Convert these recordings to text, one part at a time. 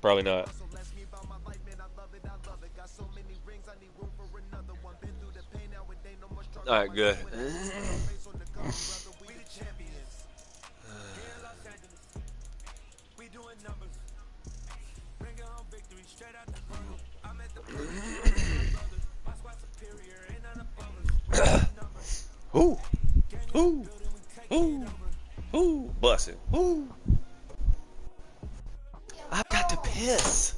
Probably not. All right, good. Ooh, ooh, ooh, ooh, busting. Ooh. I've got to piss.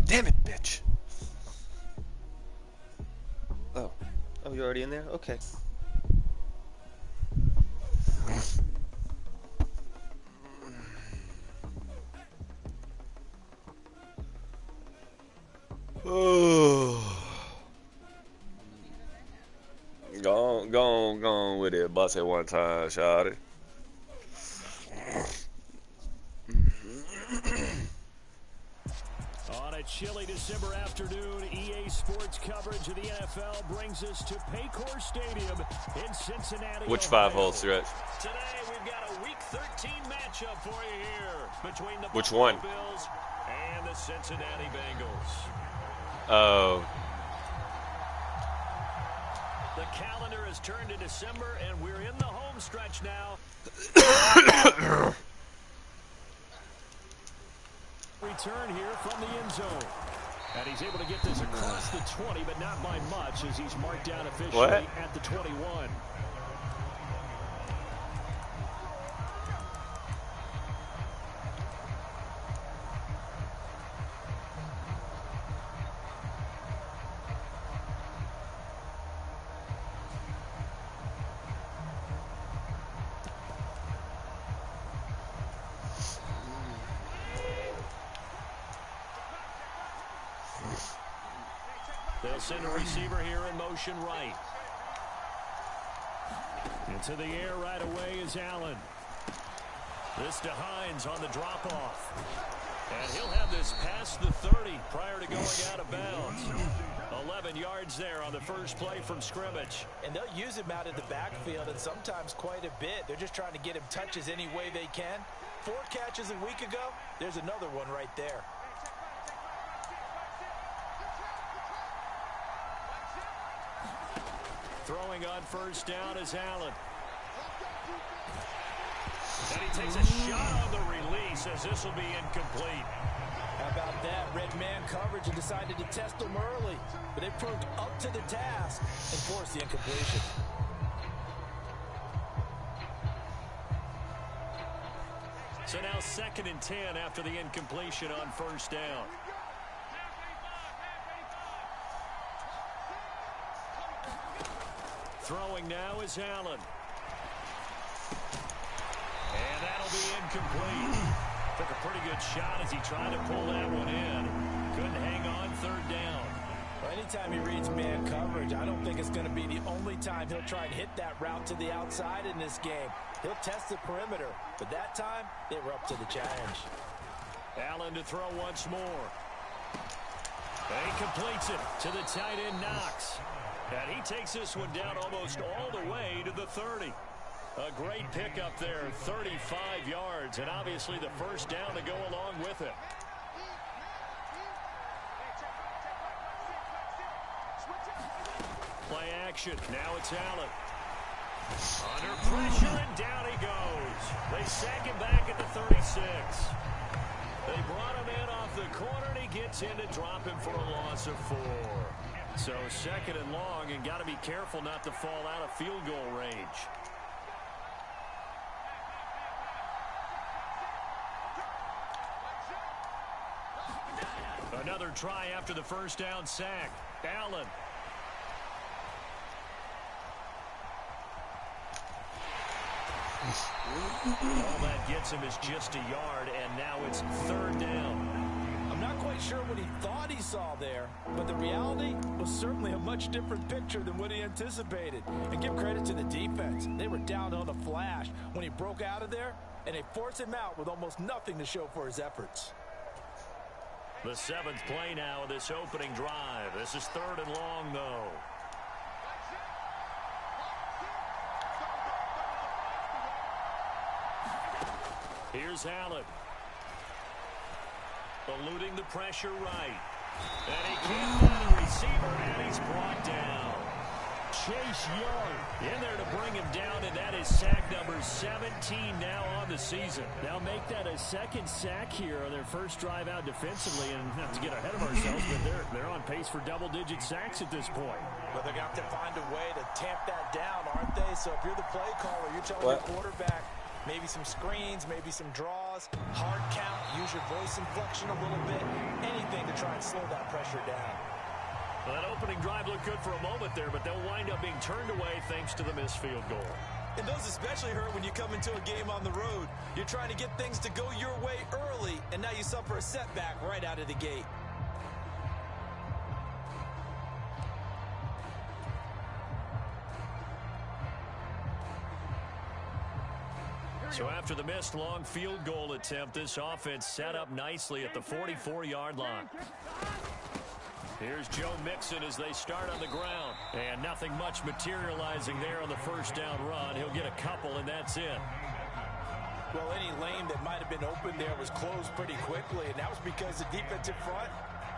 Damn it, bitch. Oh, oh, you're already in there? Okay. Oh. Go on with it. Bust it one time, shawty. On a chilly December afternoon, EA Sports coverage of the NFL brings us to Paycor Stadium in Cincinnati, Which Ohio. 5-hole stretch? Today we've got a Week 13 matchup for you here between the Which Buffalo one? Bills and the Cincinnati Bengals. Oh. The calendar has turned to December, and we're in the home stretch now. Return here from the end zone. And he's able to get this across the 20, but not by much as he's marked down officially at the 21. They'll send a receiver here in motion right. Into the air right away is Allen. This to Hines on the drop-off. And he'll have this past the 30 prior to going out of bounds. 11 yards there on the first play from scrimmage. And they'll use him out in the backfield, and sometimes quite a bit. They're just trying to get him touches any way they can. 4 catches a week ago. There's another one right there. Throwing on first down is Allen. And he takes a shot on the release as this will be incomplete. How about that? Red man coverage and decided to test him early. But they proved up to the task and forced the incompletion. So now 2nd and 10 after the incompletion on first down. Throwing now is Allen. And that'll be incomplete. Took a pretty good shot as he tried to pull that one in. Couldn't hang on 3rd down. Well, anytime he reads man coverage, I don't think it's going to be the only time he'll try and hit that route to the outside in this game. He'll test the perimeter, but that time they were up to the challenge. Allen to throw once more. And he completes it to the tight end Knox. And he takes this one down almost all the way to the 30. A great pickup there, 35 yards, and obviously the first down to go along with it. Play action. Now it's Allen. Under pressure, and down he goes. They sack him back at the 36. They brought him in off the corner, and he gets in to drop him for a loss of 4. So 2nd and long, and got to be careful not to fall out of field goal range. Another try after the first down sack. Allen. All that gets him is just a yard, and now it's 3rd down. I'm not quite sure what he thought he saw there, but the reality was certainly a much different picture than what he anticipated. And give credit to the defense. They were down on a flash when he broke out of there, and they forced him out with almost nothing to show for his efforts. The 7th play now of this opening drive. This is 3rd and long, though. Here's Allen. Eluding the pressure right. And he can't find the receiver, and he's brought down. Chase Young in there to bring him down, and that is sack number 17 now on the season. They'll make that a 2nd sack here on their first drive out defensively, and not to get ahead of ourselves, but they're on pace for double-digit sacks at this point. But they're going to have to find a way to tamp that down, aren't they? So if you're the play caller, you're telling your quarterback maybe some screens, maybe some draws, hard count, use your voice inflection a little bit, anything to try and slow that pressure down. Well, that opening drive looked good for a moment there, but they'll wind up being turned away thanks to the missed field goal. And those especially hurt when you come into a game on the road. You're trying to get things to go your way early, and now you suffer a setback right out of the gate. So after the missed long field goal attempt, this offense set up nicely at the 44-yard line. Here's Joe Mixon as they start on the ground. And nothing much materializing there on the first down run. He'll get a couple, and that's it. Well, any lane that might have been open there was closed pretty quickly, and that was because the defensive front,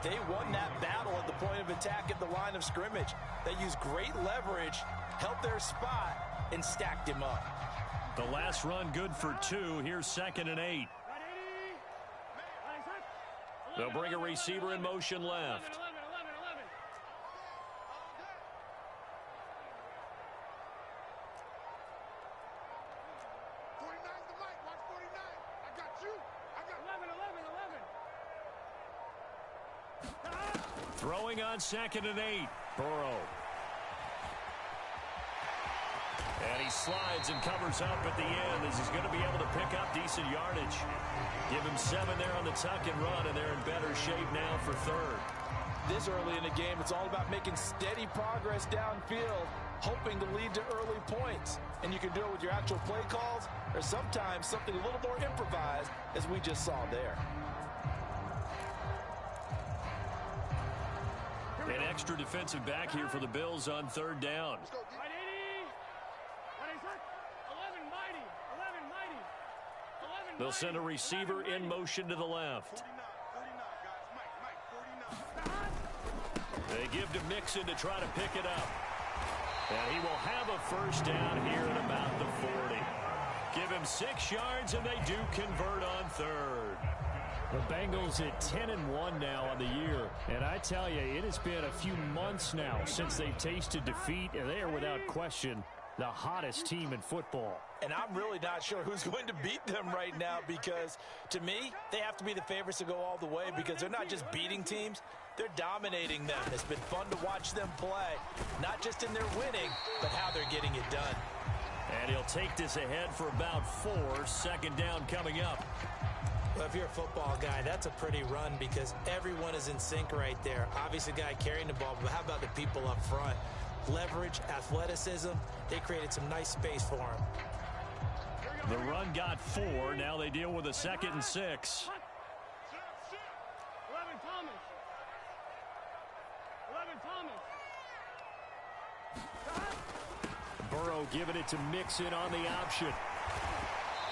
they won that battle at the point of attack at the line of scrimmage. They used great leverage, held their spot, and stacked him up. The last run good for 2. Here's 2nd and 8. They'll bring a receiver in motion left. Throwing on 2nd and 8. Burrow. And he slides and covers up at the end as he's going to be able to pick up decent yardage. Give him 7 there on the tuck and run, and they're in better shape now for 3rd. This early in the game, it's all about making steady progress downfield, hoping to lead to early points. And you can do it with your actual play calls, or sometimes something a little more improvised, as we just saw there. An extra defensive back here for the Bills on 3rd down. They'll send a receiver in motion to the left. They give to Mixon to try to pick it up. And he will have a first down here at about the 40. Give him 6 yards, and they do convert on 3rd. The Bengals at 10-1 now on the year. And I tell you, it has been a few months now since they've tasted defeat, and they are without question the hottest team in football. And I'm really not sure who's going to beat them right now, because to me, they have to be the favorites to go all the way, because they're not just beating teams, they're dominating them. It's been fun to watch them play, not just in their winning, but how they're getting it done. And he'll take this ahead for about 4. 2nd down coming up. Well, if you're a football guy, that's a pretty run, because everyone is in sync right there. Obviously, the guy carrying the ball, but how about the people up front? Leverage, athleticism, they created some nice space for him. The run got 4. Now they deal with a 2nd and 6. Burrow giving it to Mixon on the option.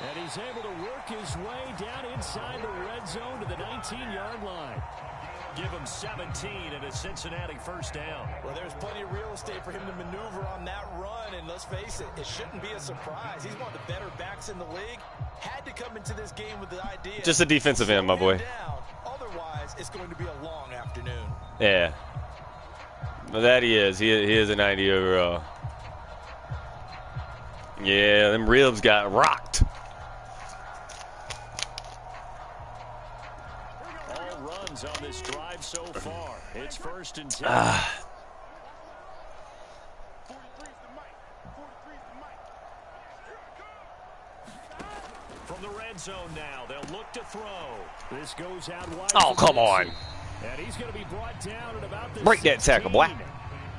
And he's able to work his way down inside the red zone to the 19-yard line. Give him 17 and a Cincinnati first down. Well, there's plenty of real estate for him to maneuver on that run, and let's face it, it shouldn't be a surprise. He's one of the better backs in the league. Had to come into this game with the idea. Just a defensive end, my boy. Otherwise, it's going to be a long afternoon. Yeah. Well, that he is. He is a 90 overall. Yeah, them ribs got rocked. All runs on this drive so far. It's 1st and 10. From the red zone now, they'll look to throw. This goes out wide. Oh, come on. And he's going to be brought down at about the Break that tackle, boy.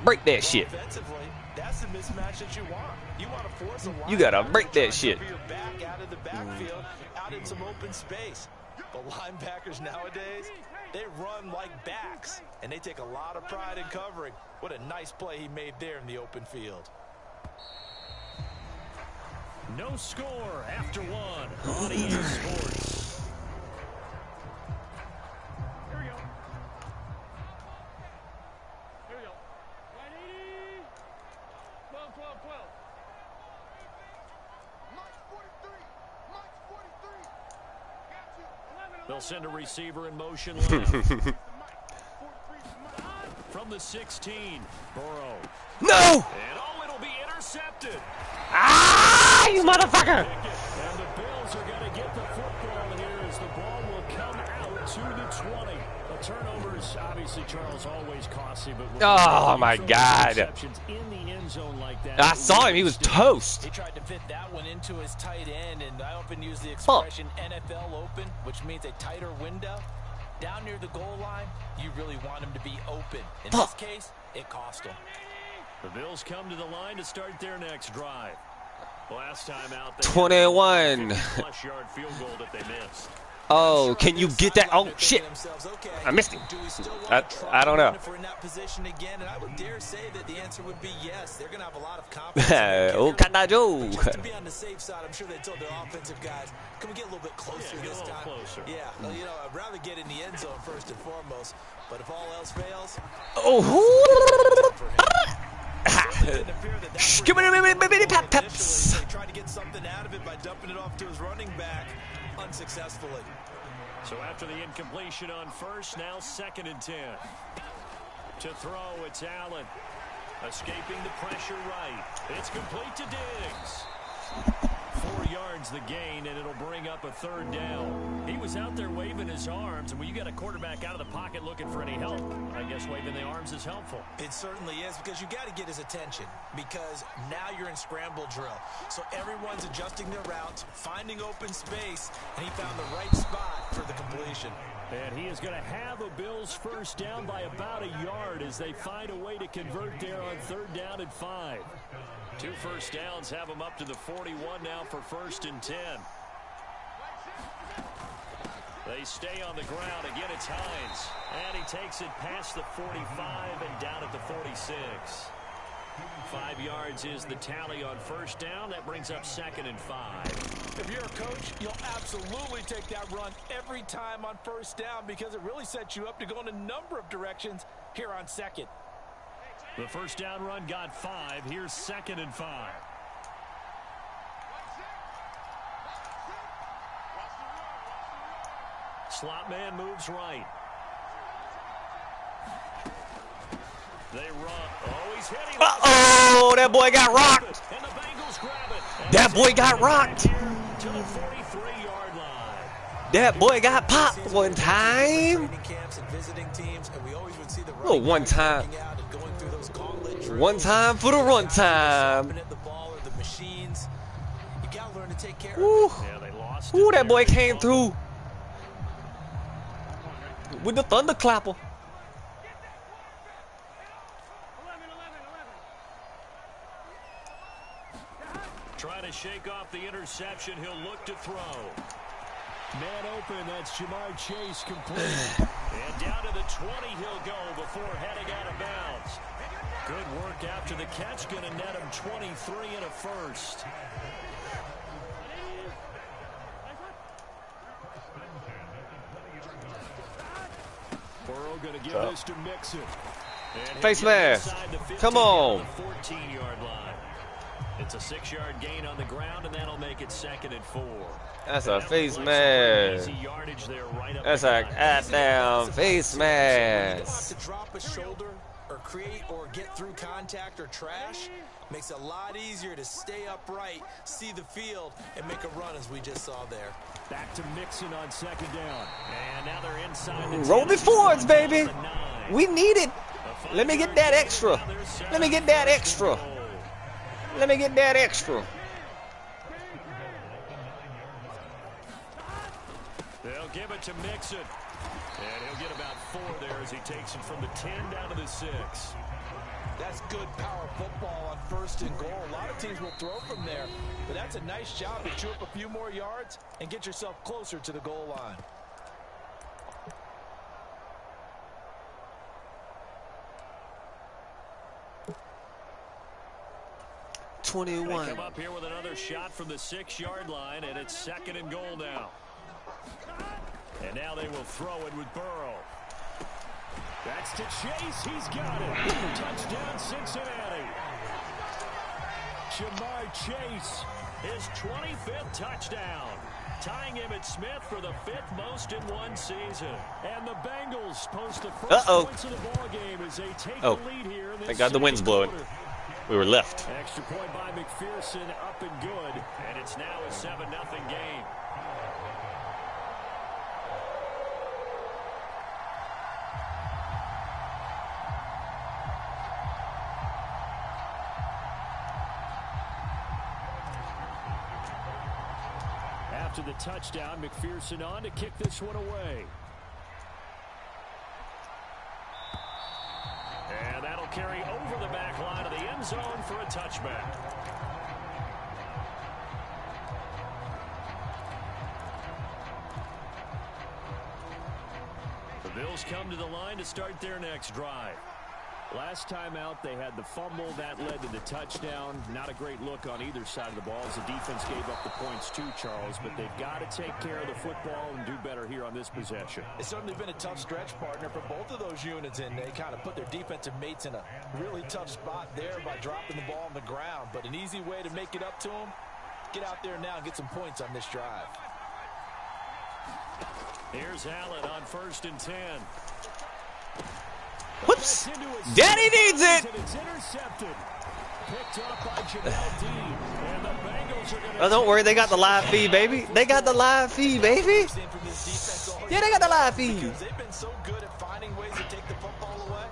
Break that shit. Offensively, that's the mismatch that you want. You want to force a line. You gotta break that shit. Your back out of the backfield, out in some open space. But linebackers nowadays, They run like backs, and they take a lot of pride in covering. What a nice play he made there in the open field. No score after one on EA Sports. Here we go. Here we go. 180. 12, 12, 12. March 43. March 43. Got you. 11, They'll send a receiver in motion left. From the 16, Burrow. No! And oh, it'll be intercepted. Ah, you motherfucker! And the Bills are going to get the football here as the ball will come out to the 20. The turnovers, obviously, Charles, always costly, but oh my God! In the end zone like that, I saw him; he was toast. He tried to fit that one into his tight end, and I often use the expression NFL open, which means a tighter window. Down near the goal line, you really want him to be open. In this case, it cost him. The Bills come to the line to start their next drive. Last time out, they 21. +yard field goal that they missed. Oh, can you get that? Oh shit! I missed him. I don't know. For in that position again, and I would dare say that the answer would be yes. They're going to have a lot of confidence. Oh, Canado. Just to be on the safe side, I'm sure they told their offensive guys, "Can we get a little bit closer this time?" Closer. Yeah, you know, I'd rather get in the end zone first and foremost. But if all else fails, Peps. He tried to get something out of it by dumping it off to his running back unsuccessfully. So after the incompletion on first, now 2nd and 10. To throw, it's Allen. Escaping the pressure right. It's complete to Diggs. 4 yards the gain, and it'll bring up a 3rd down. He was out there waving his arms, and when you got a quarterback out of the pocket looking for any help, I guess waving the arms is helpful. It certainly is, because you got to get his attention, because now you're in scramble drill. So everyone's adjusting their routes, finding open space, and he found the right spot for the completion. And he is going to have a Bills 1st down by about a yard as they find a way to convert there on 3rd down and 5. 2 first downs have them up to the 41 now for 1st and 10. They stay on the ground. Again, it's Hines. And he takes it past the 45 and down at the 46. 5 yards is the tally on 1st down. That brings up 2nd and 5. If you're a coach, you'll absolutely take that run every time on 1st down because it really sets you up to go in a number of directions here on 2nd. The 1st down run got 5. Here's 2nd and 5. Slot man moves right. They run. Oh, he's hitting. Uh-oh, that boy got rocked. And the Bengals grab it. That boy got rocked. To the 43-yard line. That boy got popped one time. Oh, one time. One time for the run time. Ooh, ooh, that boy came through with the thunderclapper. Trying to shake off the interception. He'll look to throw. Man open, that's Jamar Chase complete. And down to the 20 he'll go before heading out of bounds. Good work after the catch, going to net him 23 and a 1st. Burrow going to give this to Mixon. Face mask. Come on. 14-yard line. It's a 6-yard gain on the ground, and that'll make it 2nd and 4. That's a face mask. That's a goddamn face mask. To drop a shoulder or create or get through contact or trash makes it a lot easier to stay upright, see the field, and make a run as we just saw there. Back to Mixon on 2nd down. And now they're inside the Roll it forwards, baby. We need it. Let me get that extra. Let me get that extra. Let me get that extra. They'll give it to Mixon. And he'll get about 4 there as he takes it from the 10 down to the 6. That's good power football on 1st and goal. A lot of teams will throw from there, but that's a nice job to chew up a few more yards and get yourself closer to the goal line. 21. They come up here with another shot from the 6-yard line, and it's 2nd and goal now. And now they will throw it with Burrow. That's to Chase. He's got it. Touchdown, Cincinnati. Jamar Chase, his 25th touchdown, tying him at Smith for the 5th most in one season. And the Bengals post the first points of the ball game as they take the lead here. Thank God the wind's blowing. We were left. Extra point by McPherson, up and good. And it's now a 7-0 game. After the touchdown, McPherson on to kick this one away. And that'll carry over the back line of the end zone for a touchback. The Bills come to the line to start their next drive. Last time out, they had the fumble. That led to the touchdown. Not a great look on either side of the ball as the defense gave up the points too, Charles. But they've got to take care of the football and do better here on this possession. It's certainly been a tough stretch, partner, for both of those units, and they kind of put their defensive mates in a really tough spot there by dropping the ball on the ground. But an easy way to make it up to them, get out there now and get some points on this drive. Here's Allen on 1st and 10. Whoops. Daddy needs it. It's intercepted. Picked up by Janelle Dean. And the Bengals are going to... Oh, don't worry. They got the live feed, baby. They got the live feed, baby. Yeah, they got the live feed. They've been so good at finding ways to take the football away.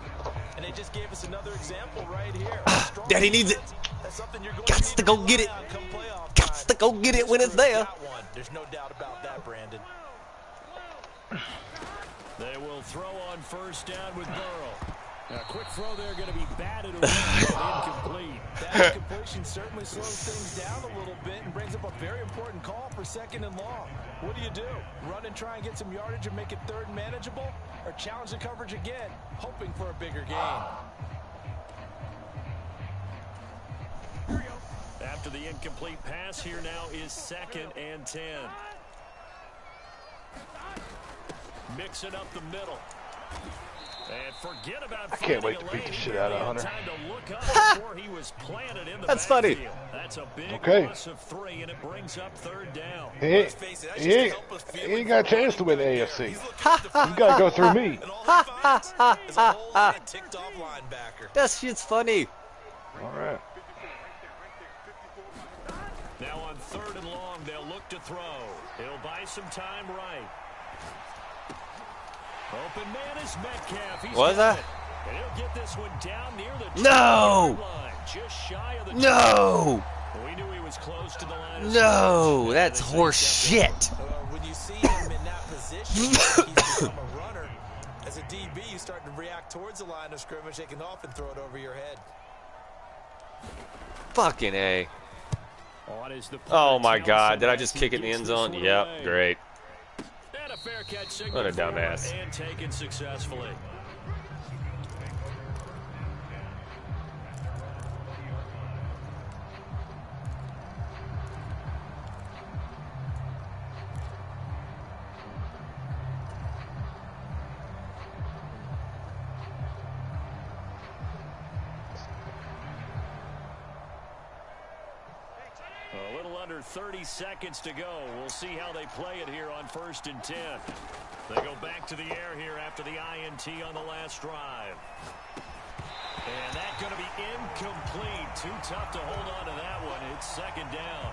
And they just gave us another example right here. Daddy needs it. Got to go get it. Got to go get it when it's there. There's no doubt about that, Brandon. They will throw on 1st down with Burrow. A quick throw there going to be batted away and incomplete. That incompletion certainly slows things down a little bit and brings up a very important call for 2nd and long. What do? Run and try and get some yardage and make it 3rd and manageable? Or challenge the coverage again, hoping for a bigger gain? After the incomplete pass, here now is 2nd and 10. Mixing up the middle. And forget about... I can't wait to beat the shit out of Hunter. That's funny. That's a big loss of 3, and it brings up 3rd down. He ain't got a chance to win the AFC. He's got to go through me. That shit's funny. All right. Now on 3rd and long, they'll look to throw. He'll buy some time right. Open man is Metcalf. He's was that? And he'll get this one down near the line, just shy of the We knew he was close to the line. No, that's horse shit. When you see him in that position, he's become a runner. As a DB, you start to react towards the line of scrimmage. They can often throw it over your head. Fucking A. Oh my God! Did I just kick it in the end zone? Yep, great. And a fair catch what a dumbass. And taken successfully. A little under 30 seconds to go. We'll see how they play it here on 1st and 10. They go back to the air here after the INT on the last drive. And that's going to be incomplete. Too tough to hold on to that one. It's 2nd down.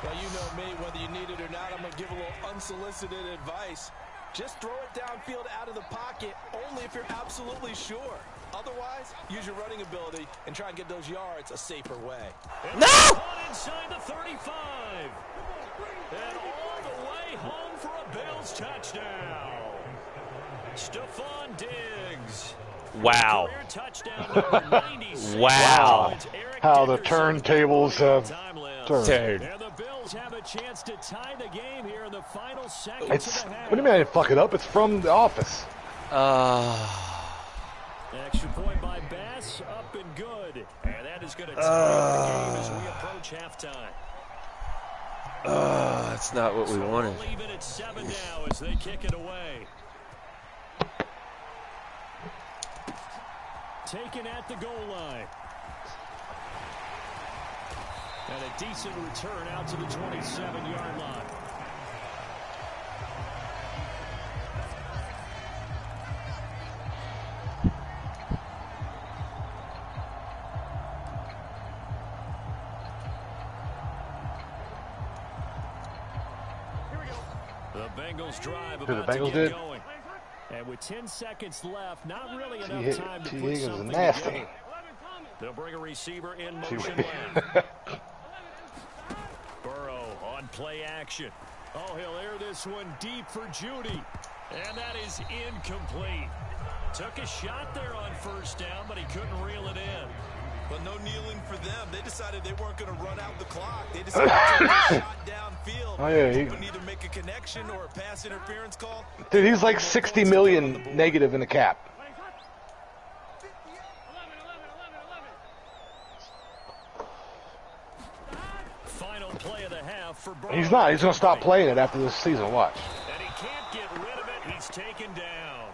Well, you know me, whether you need it or not, I'm going to give a little unsolicited advice. Just throw it downfield out of the pocket, only if you're absolutely sure. Otherwise, use your running ability and try and get those yards a safer way. And no! Inside the 35. And all the way home for a Bills touchdown. Stephon Diggs. Wow. Touchdown wow. How the turntables have turned. And the Bills have a chance to tie the game here in the final seconds of the half. What do you mean I didn't fuck it up? It's from The Office. Extra point by Bass, up and good. And that is going to tie the game as we approach halftime. That's not what we wanted. We'll leave it at 7 now as they kick it away. Taken at the goal line. And a decent return out to the 27-yard line. The Bengals drive about to get going. And with 10 seconds left, not really enough time to put something together. They'll bring a receiver in motion left. Burrow on play action. Oh, he'll air this one deep for Judy. And that is incomplete. Took a shot there on first down, but he couldn't reel it in. But no kneeling for them. They decided they weren't going to run out the clock. They decided to take a shot downfield. Oh, yeah, Hoping either make a connection or a pass interference call. Dude, he's like 60 million negative in the cap. Final play of the half for Burrow. He's not. He's going to stop playing it after this season. Watch. And he can't get rid of it. He's taken down.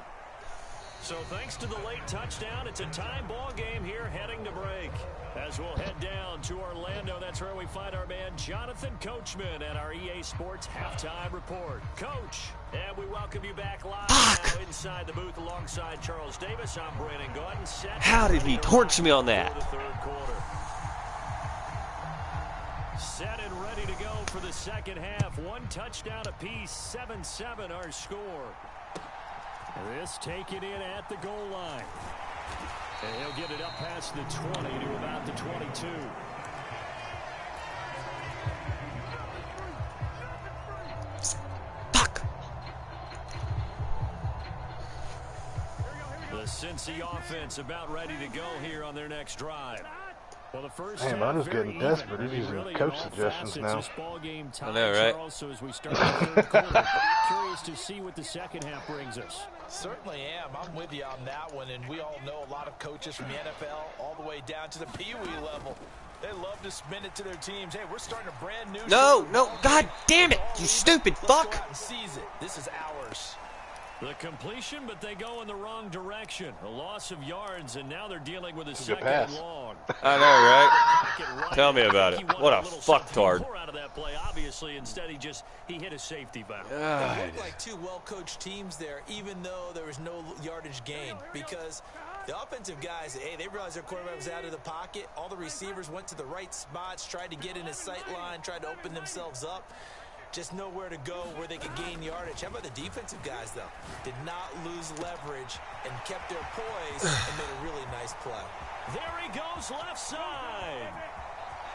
So thanks to the late touchdown, it's a time ball game here heading to break. As we'll head down to Orlando, that's where we find our man Jonathan Coachman at our EA Sports Halftime Report. Coach, and we welcome you back live now inside the booth alongside Charles Davis. I'm Brandon Gordon. How did he torch me on that? The third quarter. Set and ready to go for the second half. One touchdown apiece, 7-7 our score. This taken in at the goal line. And he'll get it up past the 20 to about the 22. Fuck. The Cincy offense about ready to go here on their next drive. Well, the first Damn, I'm just getting desperate. He's using coach suggestions now. I know, right? So as we start the third quarter, curious to see what the second half brings us. Certainly am. I'm with you on that one, and we all know a lot of coaches from the NFL all the way down to the Pee Wee level. They love to spin it to their teams. Hey, we're starting a brand new No, God damn it, you stupid fuck. Let's go out and seize it. This is ours. The completion, but they go in the wrong direction. A loss of yards, and now they're dealing with a Good second pass. and long. I know, right? Tell me about it. What a fucktard. Out of that play, obviously. Instead, he hit a safety valve. It looked like two well-coached teams there, even though there was no yardage gain, because the offensive guys, hey, they realized their quarterback was out of the pocket. All the receivers went to the right spots, tried to get in his sight line, tried to open themselves up. Just nowhere to go where they could gain yardage. How about the defensive guys, though? Did not lose leverage and kept their poise and made a really nice play. There he goes left side.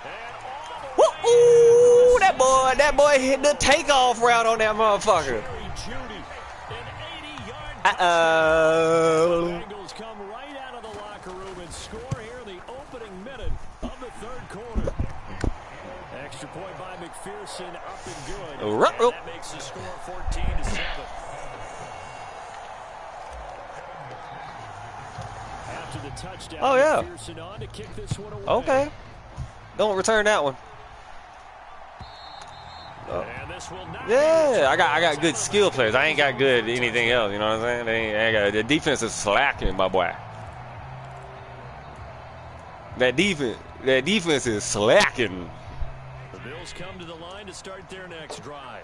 And Ooh, that boy hit the takeoff route on that motherfucker. Judy, an 80-yard Uh-oh. Bengals come right out of the locker room and score here in the opening minute of the third quarter. Extra point by McPherson, up and good. And that makes the score 14-7. After the touchdown, Oh, yeah. McPherson on to kick this one away. Okay. Don't return that one. And this will not Yeah, I got good skill players. I ain't got good anything else. You know what I'm saying? The defense is slacking, my boy. That defense is slacking. The Bills come to the line to start their next drive.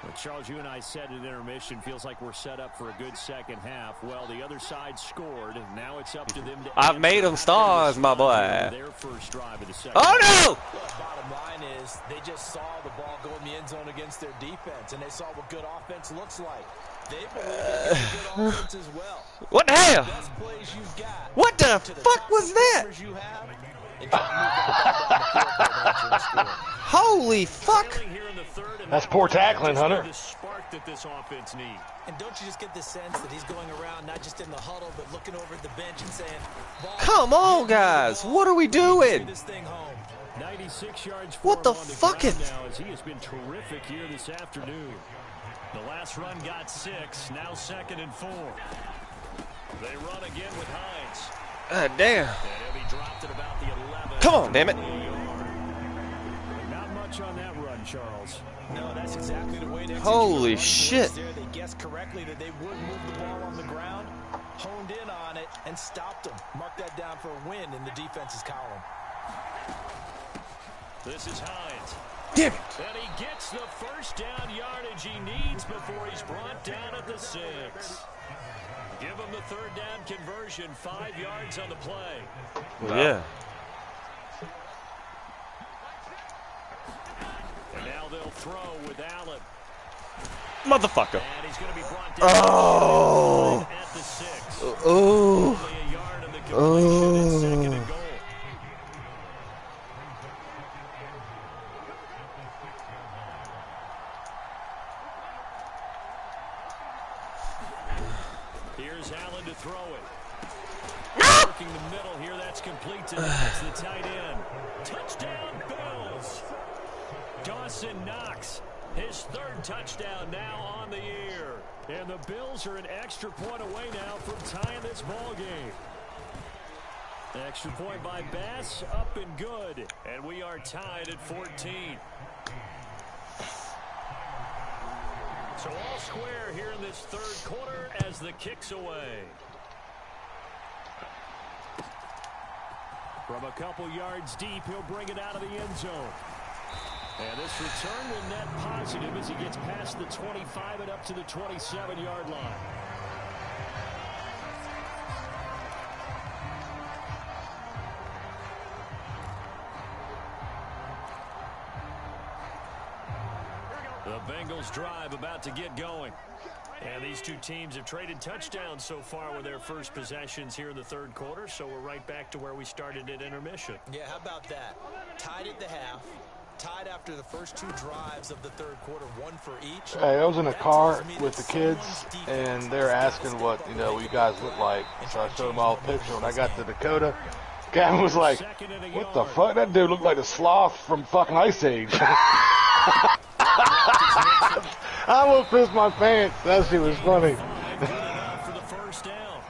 Well, Charles, you and I said at intermission, feels like we're set up for a good second half. Well, the other side scored. Now it's up to them to I've made them stars, my boy. Their first drive of the second. Oh, no! Well, bottom line is they just saw the ball go in the end zone against their defense, and they saw what good offense looks like. They believe they get good offense as well. What the hell? Best plays you've got. What the fuck was that? You have, and try to move that ball down the field for an answer and score. Holy fuck. That's poor tackling, Hunter. The spark that this offense needs. And don't you just get the sense that he's going around not just in the huddle, but looking over at the bench and saying, Come on, guys. What are we doing? this thing home. 96 yards for What the him on fuck ground is- now, as he has been terrific here this afternoon. The last run got 6, now 2nd and 4. They run again with Hines. God damn. And he'll be dropped at about the 11. Come on, damn it. Not much on that run, Charles. No, that's exactly the way they Holy shit. They guessed correctly that they would move the ball on the ground, honed in on it, and stopped them. Mark that down for a win in the defense's column. This is Hines. Damn it. And he gets the first down yardage he needs before he's brought down at the 6. Give him the third down conversion, 5 yards on the play. Well, yeah. And now they'll throw with Allen. Motherfucker. And he's going to be brought down at the 6. Oh. Only a yard in the completion and 2nd and goal. Here's Allen to throw it. Working the middle here, that's complete to Knox, the tight end. Touchdown, Bills. Dawson Knox, his 3rd touchdown now on the year. And the Bills are an extra point away now from tying this ball game. Extra point by Bass, up and good. And we are tied at 14. So all square here in this 3rd quarter as the kick's away. From a couple yards deep, he'll bring it out of the end zone. And this return will net positive as he gets past the 25 and up to the 27-yard line. The Bengals drive about to get going. And these two teams have traded touchdowns so far with their first possessions here in the 3rd quarter, so we're right back to where we started at intermission. Yeah, how about that? Tied at the half, tied after the first 2 drives of the 3rd quarter, 1 for each. Hey, I was in a car with the kids, and they're asking what, you know, you guys look like. So I showed them all a picture. When I got to Dakota, guy was like, what the fuck? That dude looked like the sloth from fucking Ice Age. I almost pissed my pants. That shit was funny. For the first down.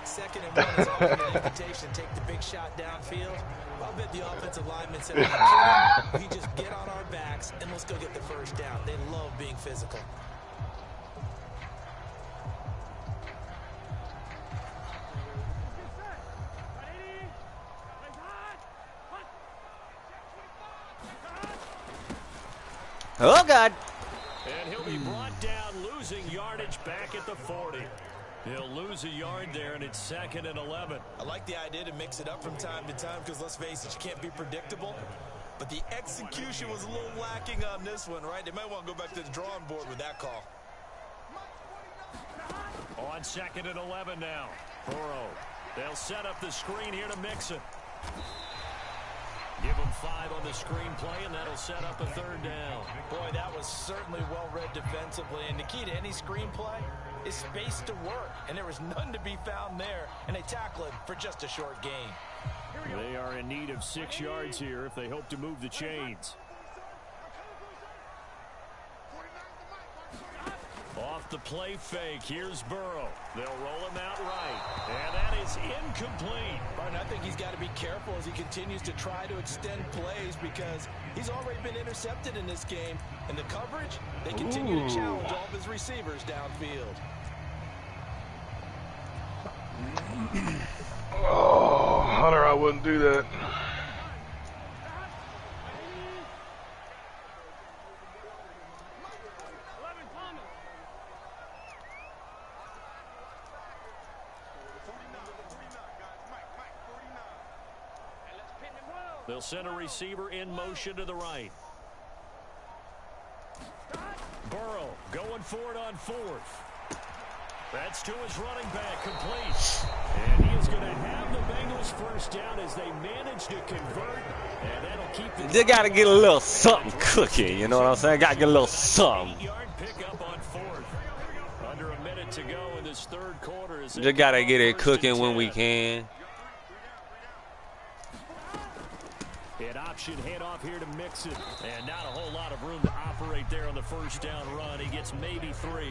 2nd and 1 is offered an invitation. Take the big shot downfield. I'll bet the offensive lineman said, we just get on our backs and let's go get the first down. They love being physical. Oh, God. And he'll be brought down, losing yardage back at the 40. He'll lose a yard there, and it's 2nd and 11. I like the idea to mix it up from time to time because, let's face it, you can't be predictable. But the execution was a little lacking on this one, right? They might want to go back to the drawing board with that call. On 2nd and 11 now. Burrow. They'll set up the screen here to Mixon. Give him 5 on the screenplay, and that'll set up a 3rd down. Boy, that was certainly well-read defensively. And the key to any screenplay is space to work. And there was none to be found there. And they tackle it for just a short gain. They are in need of 6 yards here if they hope to move the chains. Off the play fake, here's Burrow. They'll roll him out right. And that is incomplete. Martin, I think he's got to be careful as he continues to try to extend plays because he's already been intercepted in this game. And the coverage, they continue to challenge all of his receivers downfield. Oh, Hunter, I wouldn't do that. They'll send a receiver in motion to the right. Burrow going for it on 4th. That's to his running back, complete. And he is going to have the Bengals first down as they manage to convert. And that'll keep the... They got to get a little something cooking, you know what I'm saying? Got to get a little something. 8-yard pickup on 4th. Under a minute to go in this 3rd quarter. Just got to get it cooking when we can. An option handoff here to Mixon. And not a whole lot of room to operate there on the first down run. He gets maybe 3.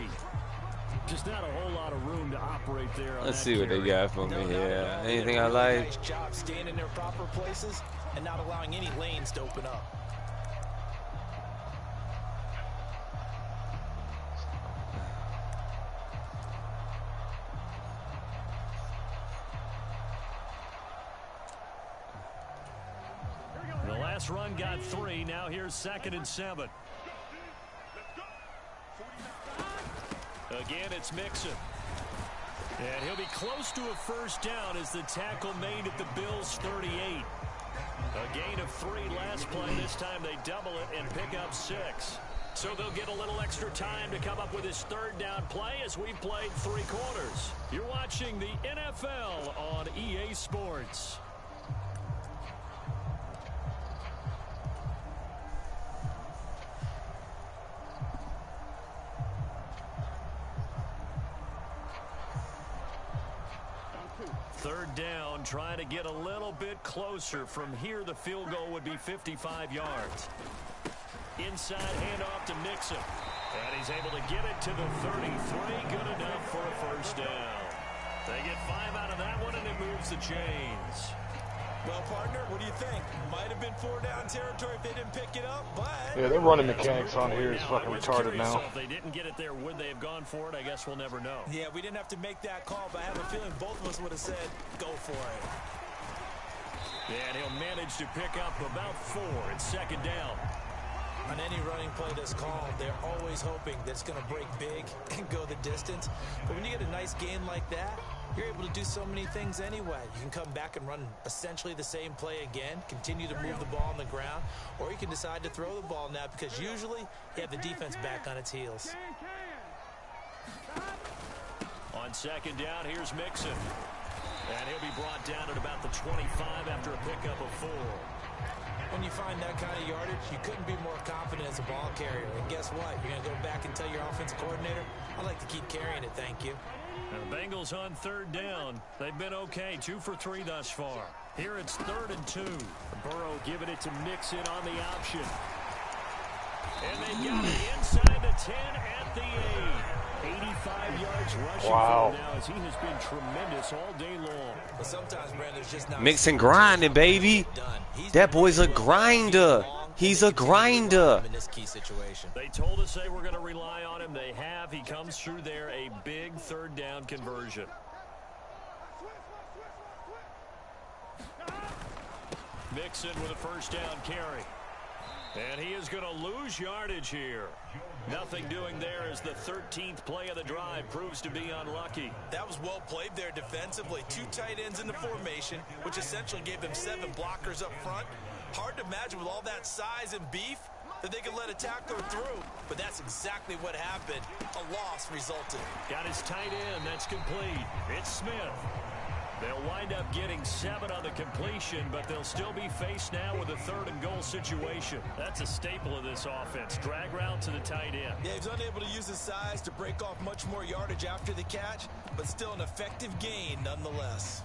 Just not a whole lot of room to operate there. Let's see what they got for me here. Anything I like? Nice job staying in their proper places and not allowing any lanes to open up. The last run got 3. Now here's 2nd and 7. Again, it's Mixon. And he'll be close to a first down as the tackle made at the Bills' 38. A gain of 3 last play. This time they double it and pick up 6. So they'll get a little extra time to come up with his 3rd down play as we've played 3 quarters. You're watching the NFL on EA Sports. Third down, trying to get a little bit closer. From here, the field goal would be 55 yards. Inside handoff to Mixon. And he's able to get it to the 33. Good enough for a first down. They get 5 out of that one, and it moves the chains. Well, partner, what do you think? Might have been 4-down territory if they didn't pick it up, but... Yeah, their running mechanics on here is fucking retarded now. If they didn't get it there, would they have gone for it? I guess we'll never know. Yeah, we didn't have to make that call, but I have a feeling both of us would have said, go for it. And he'll manage to pick up about 4. It's 2nd down. On any running play that's called, they're always hoping that it's going to break big and go the distance. But when you get a nice gain like that, you're able to do so many things anyway. You can come back and run essentially the same play again, continue to move the ball on the ground, or you can decide to throw the ball now because usually you have the defense back on its heels. On 2nd down, here's Mixon. And he'll be brought down at about the 25 after a pickup of 4. When you find that kind of yardage, you couldn't be more confident as a ball carrier. And guess what? You're going to go back and tell your offensive coordinator, I'd like to keep carrying it, thank you. And the Bengals on 3rd down. They've been okay, 2 for 3 thus far. Here it's 3rd and 2. Burrow giving it to Mixon on the option. And they got it inside the 10 at the 8. 85 yards rushing for him now as he has been tremendous all day long. But sometimes, Brandon, there's just not... Mixon grinding, baby. That boy's a grinder. He's a grinder. In this key situation. They told us they were going to rely on him. They have. He comes through there, a big 3rd down conversion. Mixon with a first down carry. And he is going to lose yardage here. Nothing doing there as the 13th play of the drive proves to be unlucky. That was well played there defensively. 2 tight ends in the formation, which essentially gave them 7 blockers up front. Hard to imagine with all that size and beef that they could let a tackler through, but that's exactly what happened. A loss resulted. Got his tight end. That's complete. It's Smith. They'll wind up getting 7 on the completion, but they'll still be faced now with a 3rd and goal situation. That's a staple of this offense. Drag route to the tight end. Yeah, he's unable to use his size to break off much more yardage after the catch, but still an effective gain nonetheless.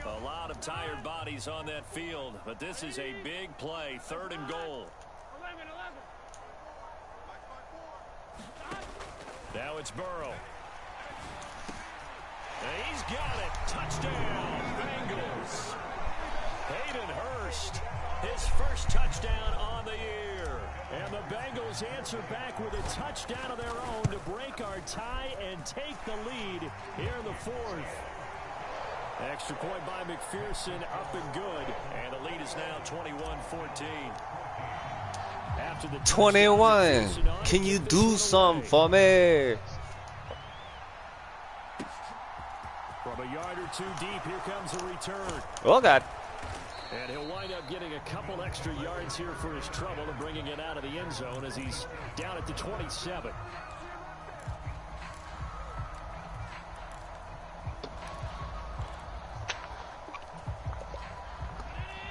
A lot of tired bodies on that field, but this is a big play. 3rd and goal. Now it's Burrow. And he's got it. Touchdown, Bengals. Hayden Hurst, his first touchdown on the year. And the Bengals answer back with a touchdown of their own to break our tie and take the lead here in the 4th. Extra point by McPherson, up and good. And the lead is now 21-14. After the 21. Can you do something for me? From a yard or 2 deep, here comes a return. Oh, God. And he'll wind up getting a couple extra yards here for his trouble and bringing it out of the end zone as he's down at the 27.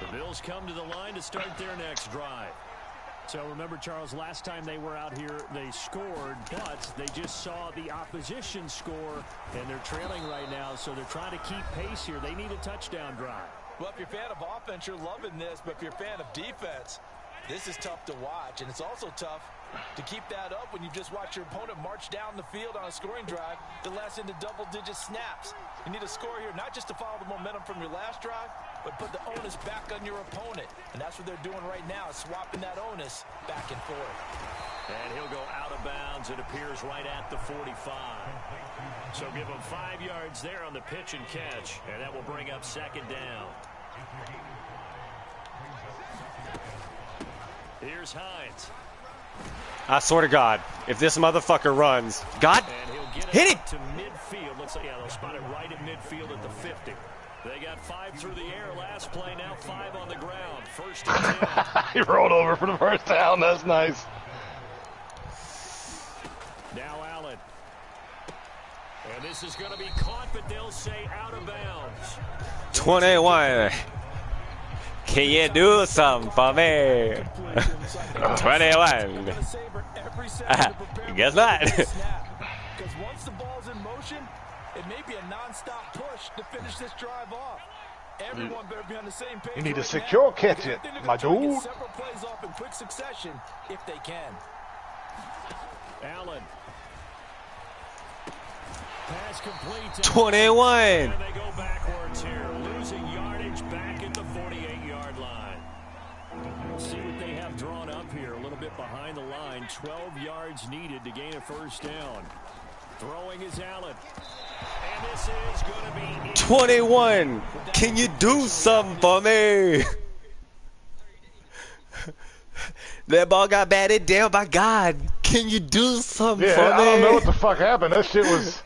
The Bills come to the line to start their next drive. So remember, Charles, last time they were out here, they scored, but they just saw the opposition score, and they're trailing right now, so they're trying to keep pace here. They need a touchdown drive. Well, if you're a fan of offense, you're loving this, but if you're a fan of defense, This is tough to watch, and it's also tough to keep that up when you just watch your opponent march down the field on a scoring drive that lasts into double-digit snaps. You need a score here, not just to follow the momentum from your last drive, but put the onus back on your opponent. And that's what they're doing right now, swapping that onus back and forth. And he'll go out of bounds, it appears, right at the 45. So give him 5 yards there on the pitch and catch, and that will bring up second down. Here's Hines. I swear to God, if this motherfucker runs, God, hit it! To midfield. Looks like, yeah, they'll spot it right at midfield at the 50. They got 5 through the air last play, now 5 on the ground. First and 10. He rolled over for the first down. That's nice. Now Allen. And this is going to be caught, but they'll say out of bounds. 21. Can you do something for me? 21. Guess not. Because once the ball's in motion, it may be a non-stop push to finish this drive off. Everyone better be on the same page. You need to right secure now. catch it, my Try to get dude. several plays off in quick succession if they can. Allen. Pass complete. 21. And they go backwards here, losing yardage back at the 48-yard line. We'll see what they have drawn up here, a little bit behind the line. 12 yards needed to gain a first down. Throwing is Allen. And this is going to be 21. Can you do something for me? That ball got batted down by God. Can you do something for me? I don't know what the fuck happened. That shit was...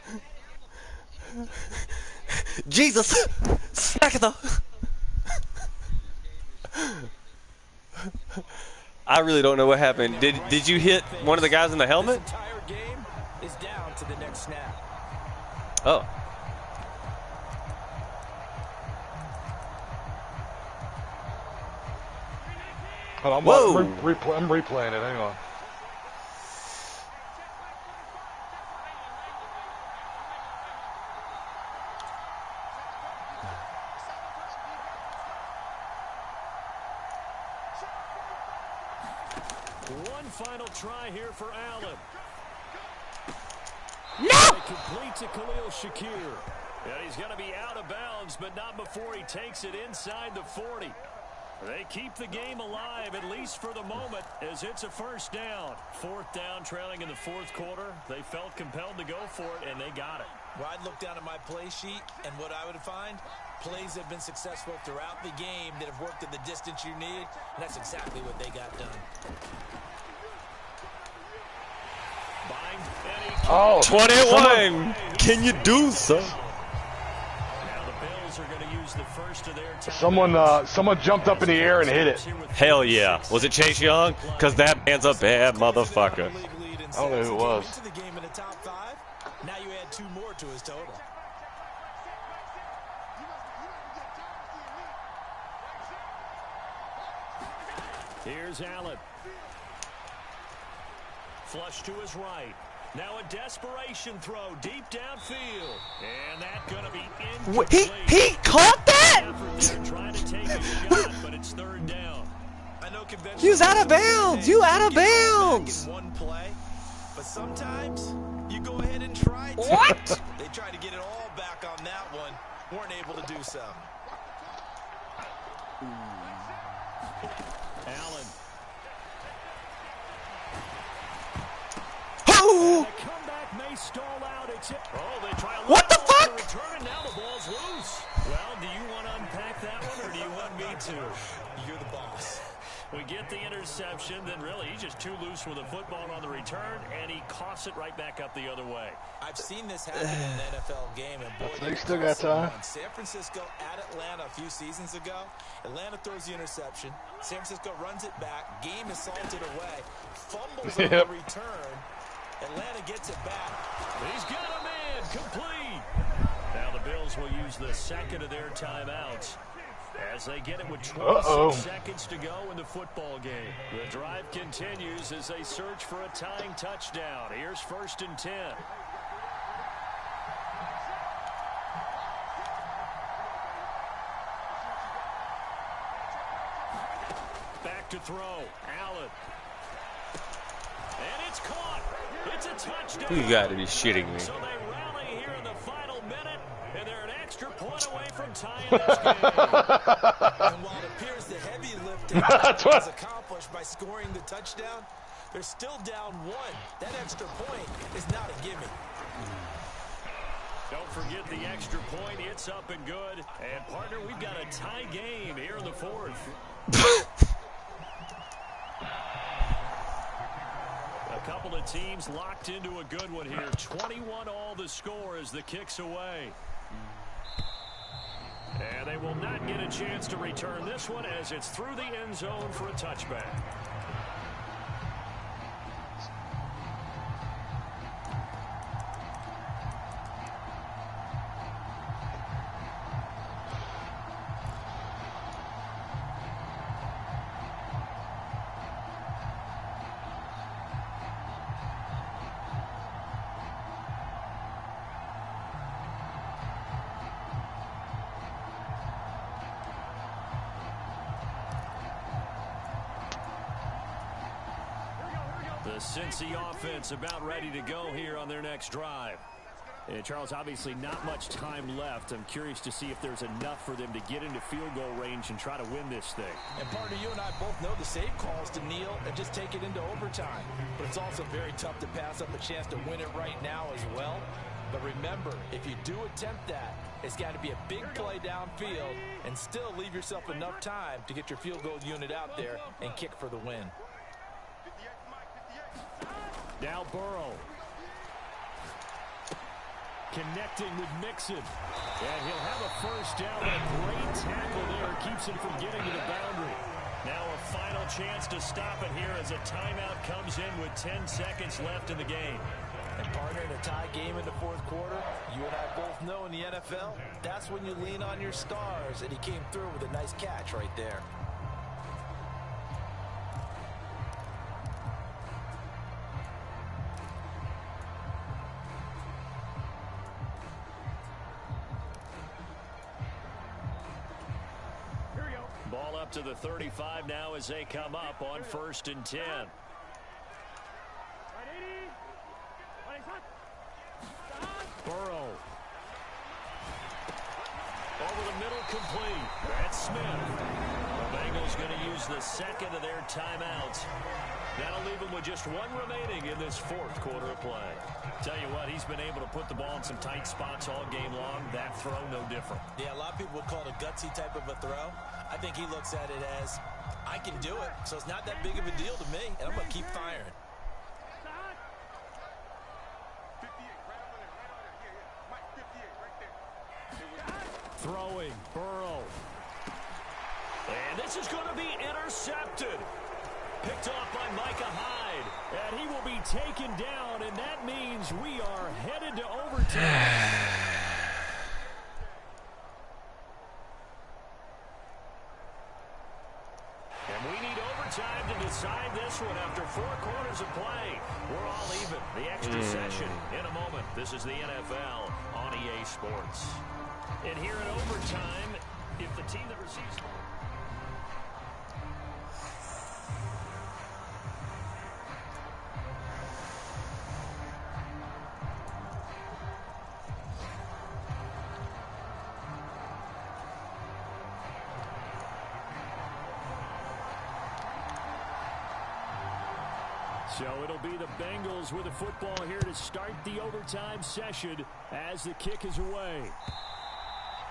Jesus, smack it though. I really don't know what happened. Did you hit one of the guys in the helmet? This entire game is down to the next snap. Oh. Hold on, Whoa. I'm replaying it. Hang on. one final try here for Allen. No! They complete to Khalil Shakir. And he's going to be out of bounds, but not before he takes it inside the 40. They keep the game alive, at least for the moment, as it's a first down. 4th down, trailing in the 4th quarter. They felt compelled to go for it, and they got it. Well, I'd look down at my play sheet, and what I would find, plays have been successful throughout the game that have worked at the distance you need, and that's exactly what they got done. Oh, 21. Can you do so? Someone jumped up in the air and hit it. Hell yeah. Was it Chase Young? Because that man's a bad motherfucker. I don't know who it was. Now you add 2 more to his total. Here's Allen. Flush to his right. Now a desperation throw deep downfield. And that's going to be incomplete. He caught that? Trying to take a shot, but it's 3rd down. I know He was out of bounds. You out of bounds. One play, but sometimes you go ahead and try to. What? They tried to get it all back on that one. Weren't able to do so. Allen. Oh! The comeback may stall out. They try a What the fuck? return, and now the ball's loose. Well, do you want to unpack that one, or do you want me to? You're the boss. We get the interception, then really he's just too loose with the football on the return, and he coughs it right back up the other way. I've seen this happen in an NFL game, and boy, They still got time. San Francisco at Atlanta a few seasons ago. Atlanta throws the interception. San Francisco runs it back. Game is salted away. Fumbles on the return. Atlanta gets it back. He's got a man complete. Now the Bills will use the second of their timeouts as they get it with 26 seconds to go in the football game. The drive continues as they search for a tying touchdown. Here's 1st and 10. Back back to throw. Allen. And it's caught. It's a touchdown. You got to be shitting me. So they rally here in the final minute, and they're an extra point away from tying this game. And while it appears the heavy lifting was accomplished by scoring the touchdown, they're still down one. That extra point is not a gimme. Don't forget the extra point. It's up and good. And, partner, we've got a tie game here in the fourth. A couple of teams locked into a good one here. 21-all the score as the kick's away. And they will not get a chance to return this one as it's through the end zone for a touchback. The Cincy offense about ready to go here on their next drive. And Charles, obviously not much time left. I'm curious to see if there's enough for them to get into field goal range and try to win this thing. And partner, you and I both know the save calls to kneel and just take it into overtime. But it's also very tough to pass up a chance to win it right now as well. But remember, if you do attempt that, it's got to be a big play downfield and still leave yourself enough time to get your field goal unit out there and kick for the win. Now Burrow. Connecting with Mixon. And he'll have a first down. A great tackle there. Keeps him from getting to the boundary. Now a final chance to stop it here as a timeout comes in with 10 seconds left in the game. And partner, in a tie game in the fourth quarter, you and I both know in the NFL, that's when you lean on your stars. And he came through with a nice catch right there. Ball up to the 35 now as they come up on 1st and 10. Burrow. Over the middle, complete. That's Smith. The Bengals going to use the second of their timeouts. That'll leave them with just one remaining in this fourth quarter of play. Tell you what, he's been able to put the ball in some tight spots all game long. That throw, no different. Yeah, a lot of people would call it a gutsy type of a throw. I think he looks at it as, I can do it, so it's not that big of a deal to me, and I'm going to keep firing. Throwing, Burrow. And this is going to be intercepted. Picked off by Micah Hyde. And he will be taken down, and that means we are headed to overtime. And we need overtime to decide this one after 4 quarters of play. We're all even. The extra session in a moment. This is the NFL on EA Sports. And here in overtime, if the team that receives... So it'll be the Bengals with the football here to start the overtime session as the kick is away.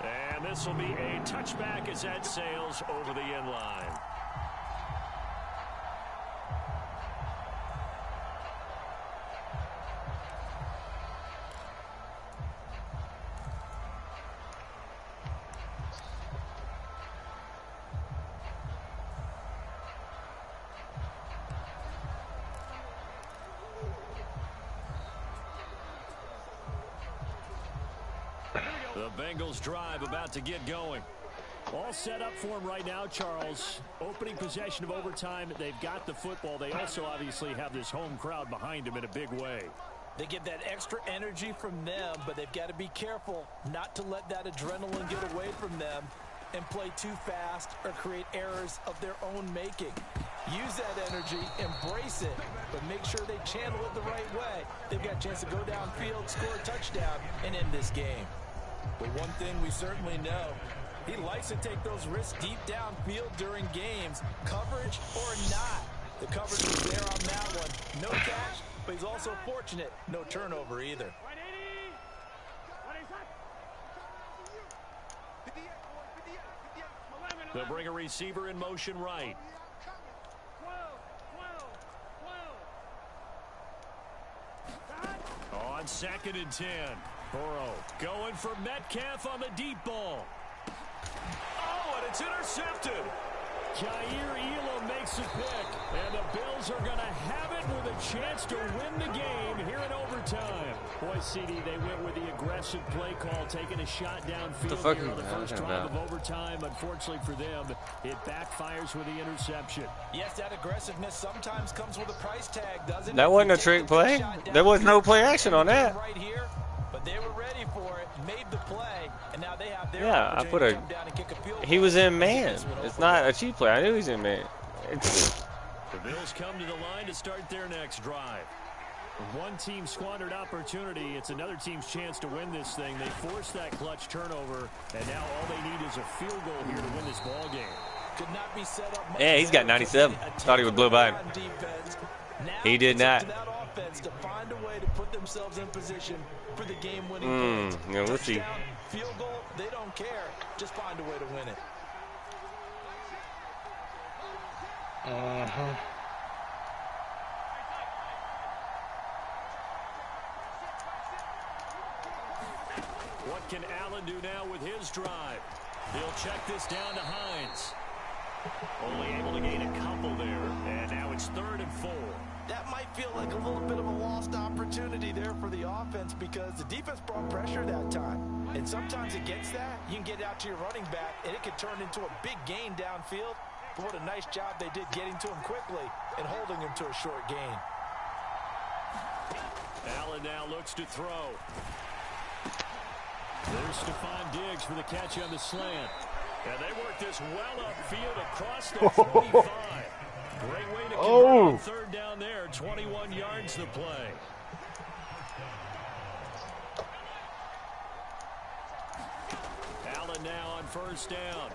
And this will be a touchback as that sails over the end line. The Bengals drive about to get going. All set up for him right now, Charles. Opening possession of overtime. They've got the football. They also obviously have this home crowd behind them in a big way. They get that extra energy from them, but they've got to be careful not to let that adrenaline get away from them and play too fast or create errors of their own making. Use that energy, embrace it, but make sure they channel it the right way. They've got a chance to go downfield, score a touchdown, and end this game. But one thing we certainly know, he likes to take those risks deep downfield during games, coverage or not. The coverage was there on that one. No catch, but he's also fortunate. No turnover either. They'll bring a receiver in motion right. On 2nd and 10. Burrow going for Metcalf on the deep ball. Oh, and it's intercepted. Jair Elam makes a pick, and the Bills are going to have it with a chance to win the game here in overtime. Boy, CD, they went with the aggressive play call, taking a shot downfield here on the first drive of overtime. Unfortunately for them, it backfires with the interception. Yes, that aggressiveness sometimes comes with a price tag, doesn't it? That wasn't a trick play. There was no play action on that. Right here, but they were ready for it, made the play, and now they have their I put a. He was in man. It's not a cheap play. I knew he was in man. The Bills come to the line to start their next drive. One team squandered opportunity. It's another team's chance to win this thing. They forced that clutch turnover, and now all they need is a field goal here to win this ball game. Could not be set up. Yeah, he's got 97. Thought he would blow by him. He did not. To find a way to put themselves in position for the game-winning points. Yeah, we'll see. Field goal, they don't care. Just find a way to win it. What can Allen do now with his drive? He'll check this down to Hines. Only able to gain a couple there, and now it's 3rd and 4. That might feel like a little bit of a lost opportunity there for the offense because the defense brought pressure that time. And sometimes against that, you can get out to your running back, and it could turn into a big gain downfield. But what a nice job they did getting to him quickly and holding him to a short gain. Allen now looks to throw. There's Stephon Diggs for the catch on the slant. And they work this well upfield across the 45. Great way to convert on 3rd down there. 21 yards the play. Allen now on 1st down.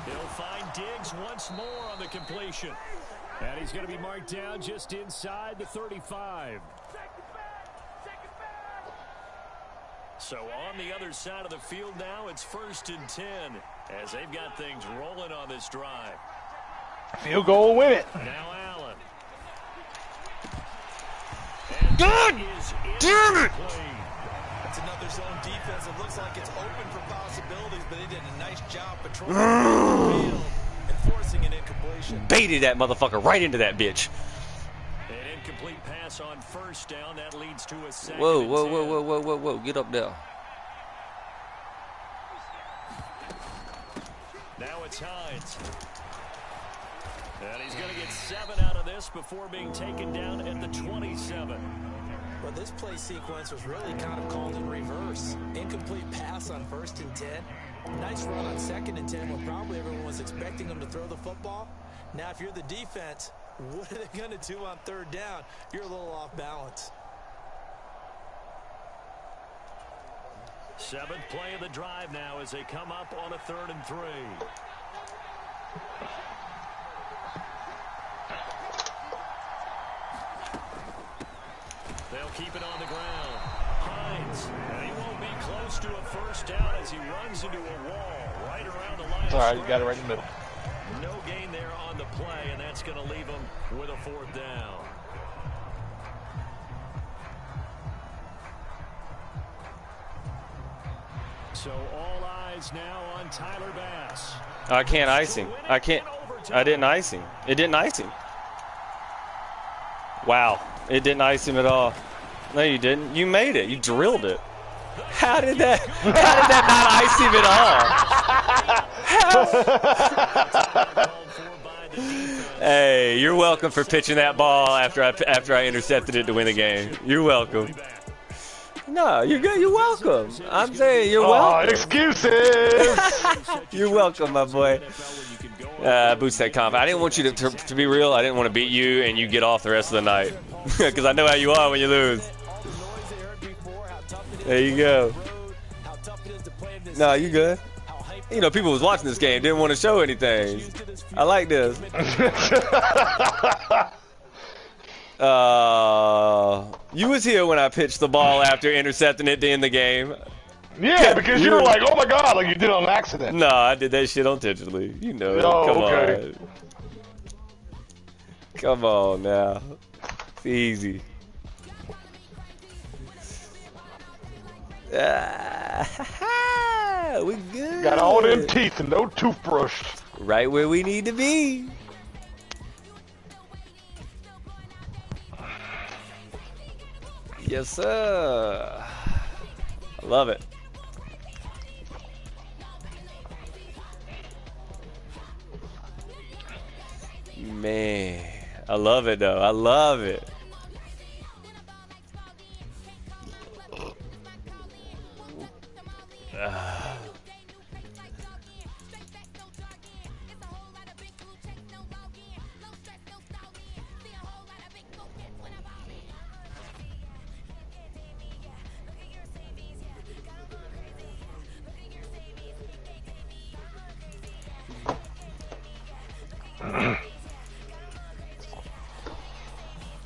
He'll find Diggs once more on the completion. And he's going to be marked down just inside the 35. So on the other side of the field now, it's 1st and 10 as they've got things rolling on this drive. Field goal, win it. Now Allen. God damn it! That's another zone defense. It looks like it's open for possibilities, but they did a nice job patrolling the field and forcing an incompletion. Baited that motherfucker right into that bitch. An incomplete pass on 1st down. That leads to a 2nd. Whoa. Get up there. Now it's Hines. And he's going to get 7 out of this before being taken down at the 27. But this play sequence was really kind of called in reverse. Incomplete pass on 1st and 10. Nice run on 2nd and 10 when probably everyone was expecting him to throw the football. Now, if you're the defense, what are they going to do on 3rd down? You're a little off balance. 7th play of the drive now as they come up on a 3rd and 3. They'll keep it on the ground. Hines, and he won't be close to a 1st down as he runs into a wall right around the line. All right, you got it right in the middle. No gain there on the play, and that's going to leave him with a 4th down. So all eyes now on Tyler Bass. I can't ice him. I didn't ice him. It didn't ice him. Wow. It didn't ice him at all. No, you didn't. You made it. You drilled it. How did that not ice him at all? Hey, you're welcome for pitching that ball after I intercepted it to win the game. You're welcome. No, you're good. You're welcome. I'm saying you're welcome. Excuses. You're welcome, my boy. Boost that confidence. I didn't want you to be real. I didn't want to beat you and you get off the rest of the night. Because I know how you are when you lose. There you go. No, you good. You know, people was watching this game, didn't want to show anything. I like this. You was here when I pitched the ball after intercepting it to end the game. Yeah, because you were like, oh my God, like you did on accident. No, I did that shit intentionally. You know it. Oh, Come okay. on. Come on now. It's easy. We good. Got all them teeth and no toothbrush. Right where we need to be. Yes, sir. I love it. Man, I love it though. I love it.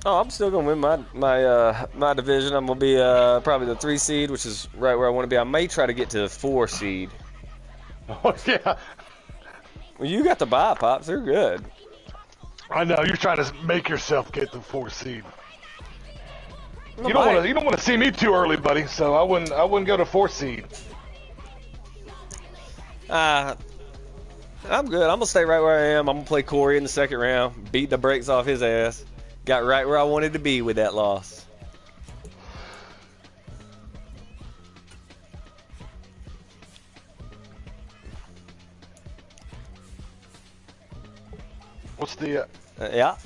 Oh, I'm still gonna win my division. I'm gonna be probably the 3 seed, which is right where I want to be. I may try to get to the 4 seed. Oh yeah. Well, you got the bye, pops. They're good. I know you're trying to make yourself get the 4 seed. You don't want to see me too early, buddy. So I wouldn't go to 4 seed. I'm good. I'm gonna stay right where I am. I'm gonna play Corey in the 2nd round, beat the brakes off his ass. Got right where I wanted to be with that loss. What's the? Yeah.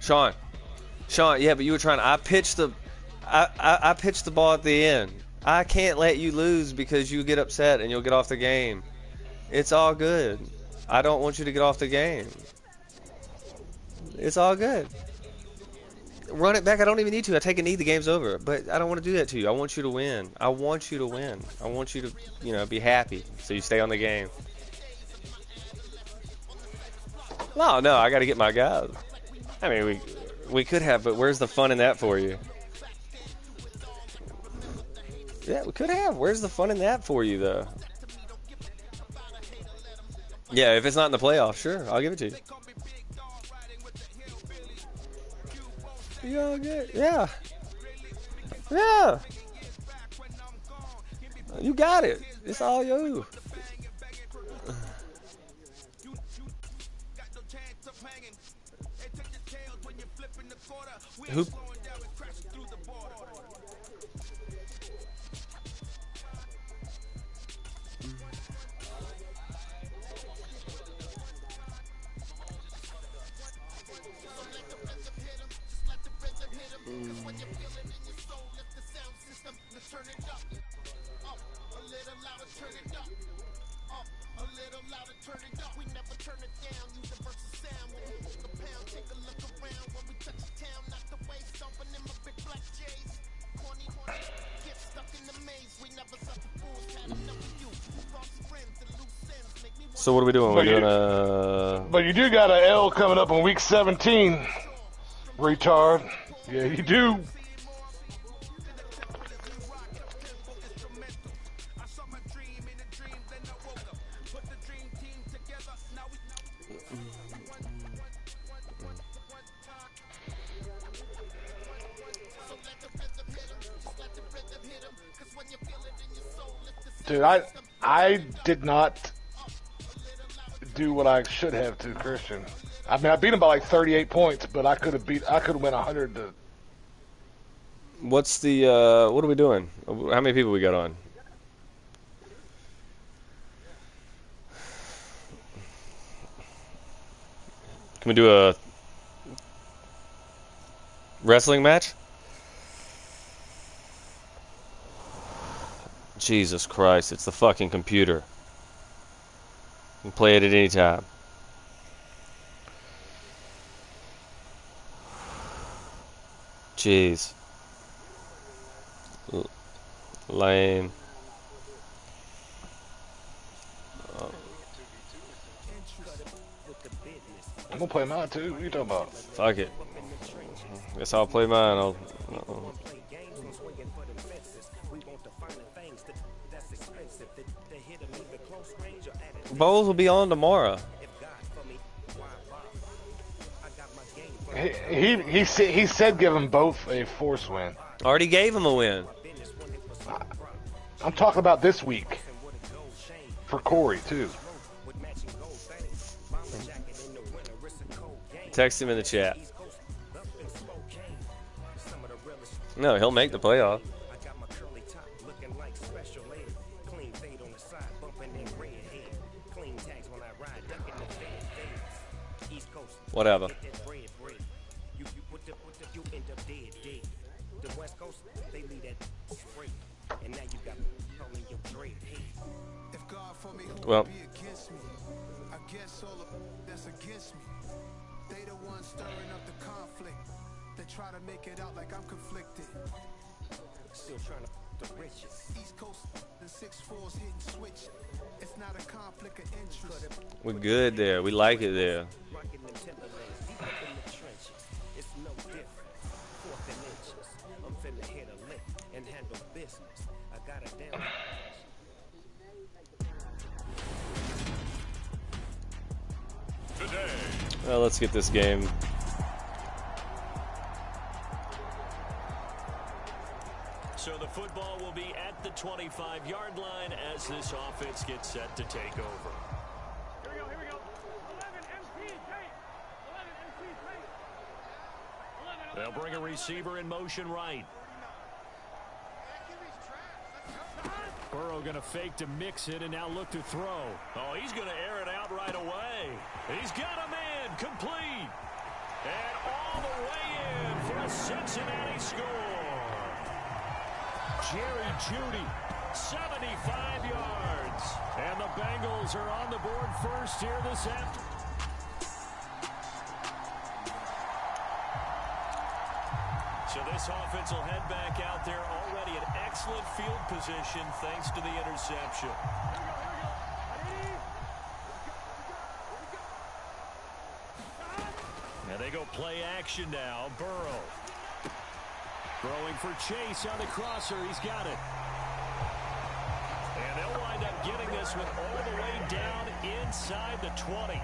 Sean, yeah, but you were trying. I pitched the ball at the end. I can't let you lose because you get upset and you'll get off the game. It's all good. I don't want you to get off the game. It's all good. Run it back. I don't even need to. I take a knee. The game's over. But I don't want to do that to you. I want you to win. I want you to win. I want you to, be happy. So you stay on the game. No. I got to get my guys. I mean, we could have, but where's the fun in that for you? Yeah, we could have. Where's the fun in that for you, though? Yeah, if it's not in the playoffs, sure, I'll give it to you. You all good? Yeah. Yeah. You got it. It's all you. Who? So what are we doing? We're doing But you do got an L coming up in week 17, retard. Yeah, you do. Dude, I did not do what I should have to Christian. I mean, I beat him by like 38 points, but I could have went 100 to. What's the what are we doing? How many people we got on? Can we do a wrestling match? Jesus Christ, it's the fucking computer. You can play it at any time. Jeez. Lame. I'm gonna play mine too. What are you talking about? Fuck it. Guess I'll play mine. Bowles will be on tomorrow. He said give them both a force win. Already gave him a win. I'm talking about this week for Corey too. Text him in the chat. No, he'll make the playoff. Whatever. Well, try to make it out like I'm conflicted. Still trying to reach it. East Coast, the 6-4's hitting switch. It's not a conflict of interest. We're good there. We like it there. It's no different. 4th and inches. I'm finna hit a lick and handle business. I got it down. Today. Well, let's get this game. So the football will be at the 25-yard line as this offense gets set to take over. Here we go. 11 MP tape. 11 MP tape. They'll bring a receiver in motion right. Burrow going to fake to mix it and now look to throw. Oh, he's going to air it out right away. He's got a man complete. And all the way in for a Cincinnati score. Jerry Jeudy, 75 yards. And the Bengals are on the board first here this afternoon. So this offense will head back out there already in excellent field position thanks to the interception. Now they go play action now. Burrow. Throwing for Chase on the crosser. He's got it. And they'll wind up getting this one all the way down inside the 20.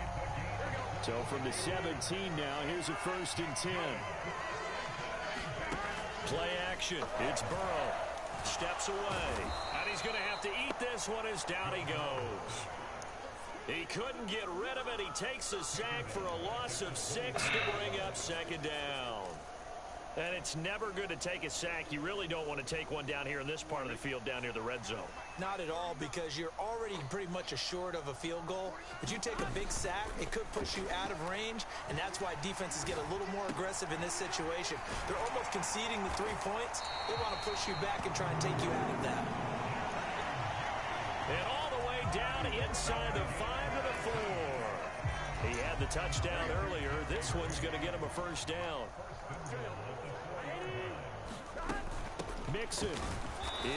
So from the 17 now, here's a 1st and 10. Play action. It's Burrow. Steps away. And he's going to have to eat this one as down he goes. He couldn't get rid of it. He takes a sack for a loss of 6 to bring up 2nd down. And it's never good to take a sack. You really don't want to take one down here in this part of the field down near the red zone. Not at all, because you're already pretty much assured of a field goal. But you take a big sack, it could push you out of range, and that's why defenses get a little more aggressive in this situation. They're almost conceding the 3 points. They want to push you back and try and take you out of that. And all the way down inside the 5 to the 4. He had the touchdown earlier. This one's going to get him a 1st down. Mixon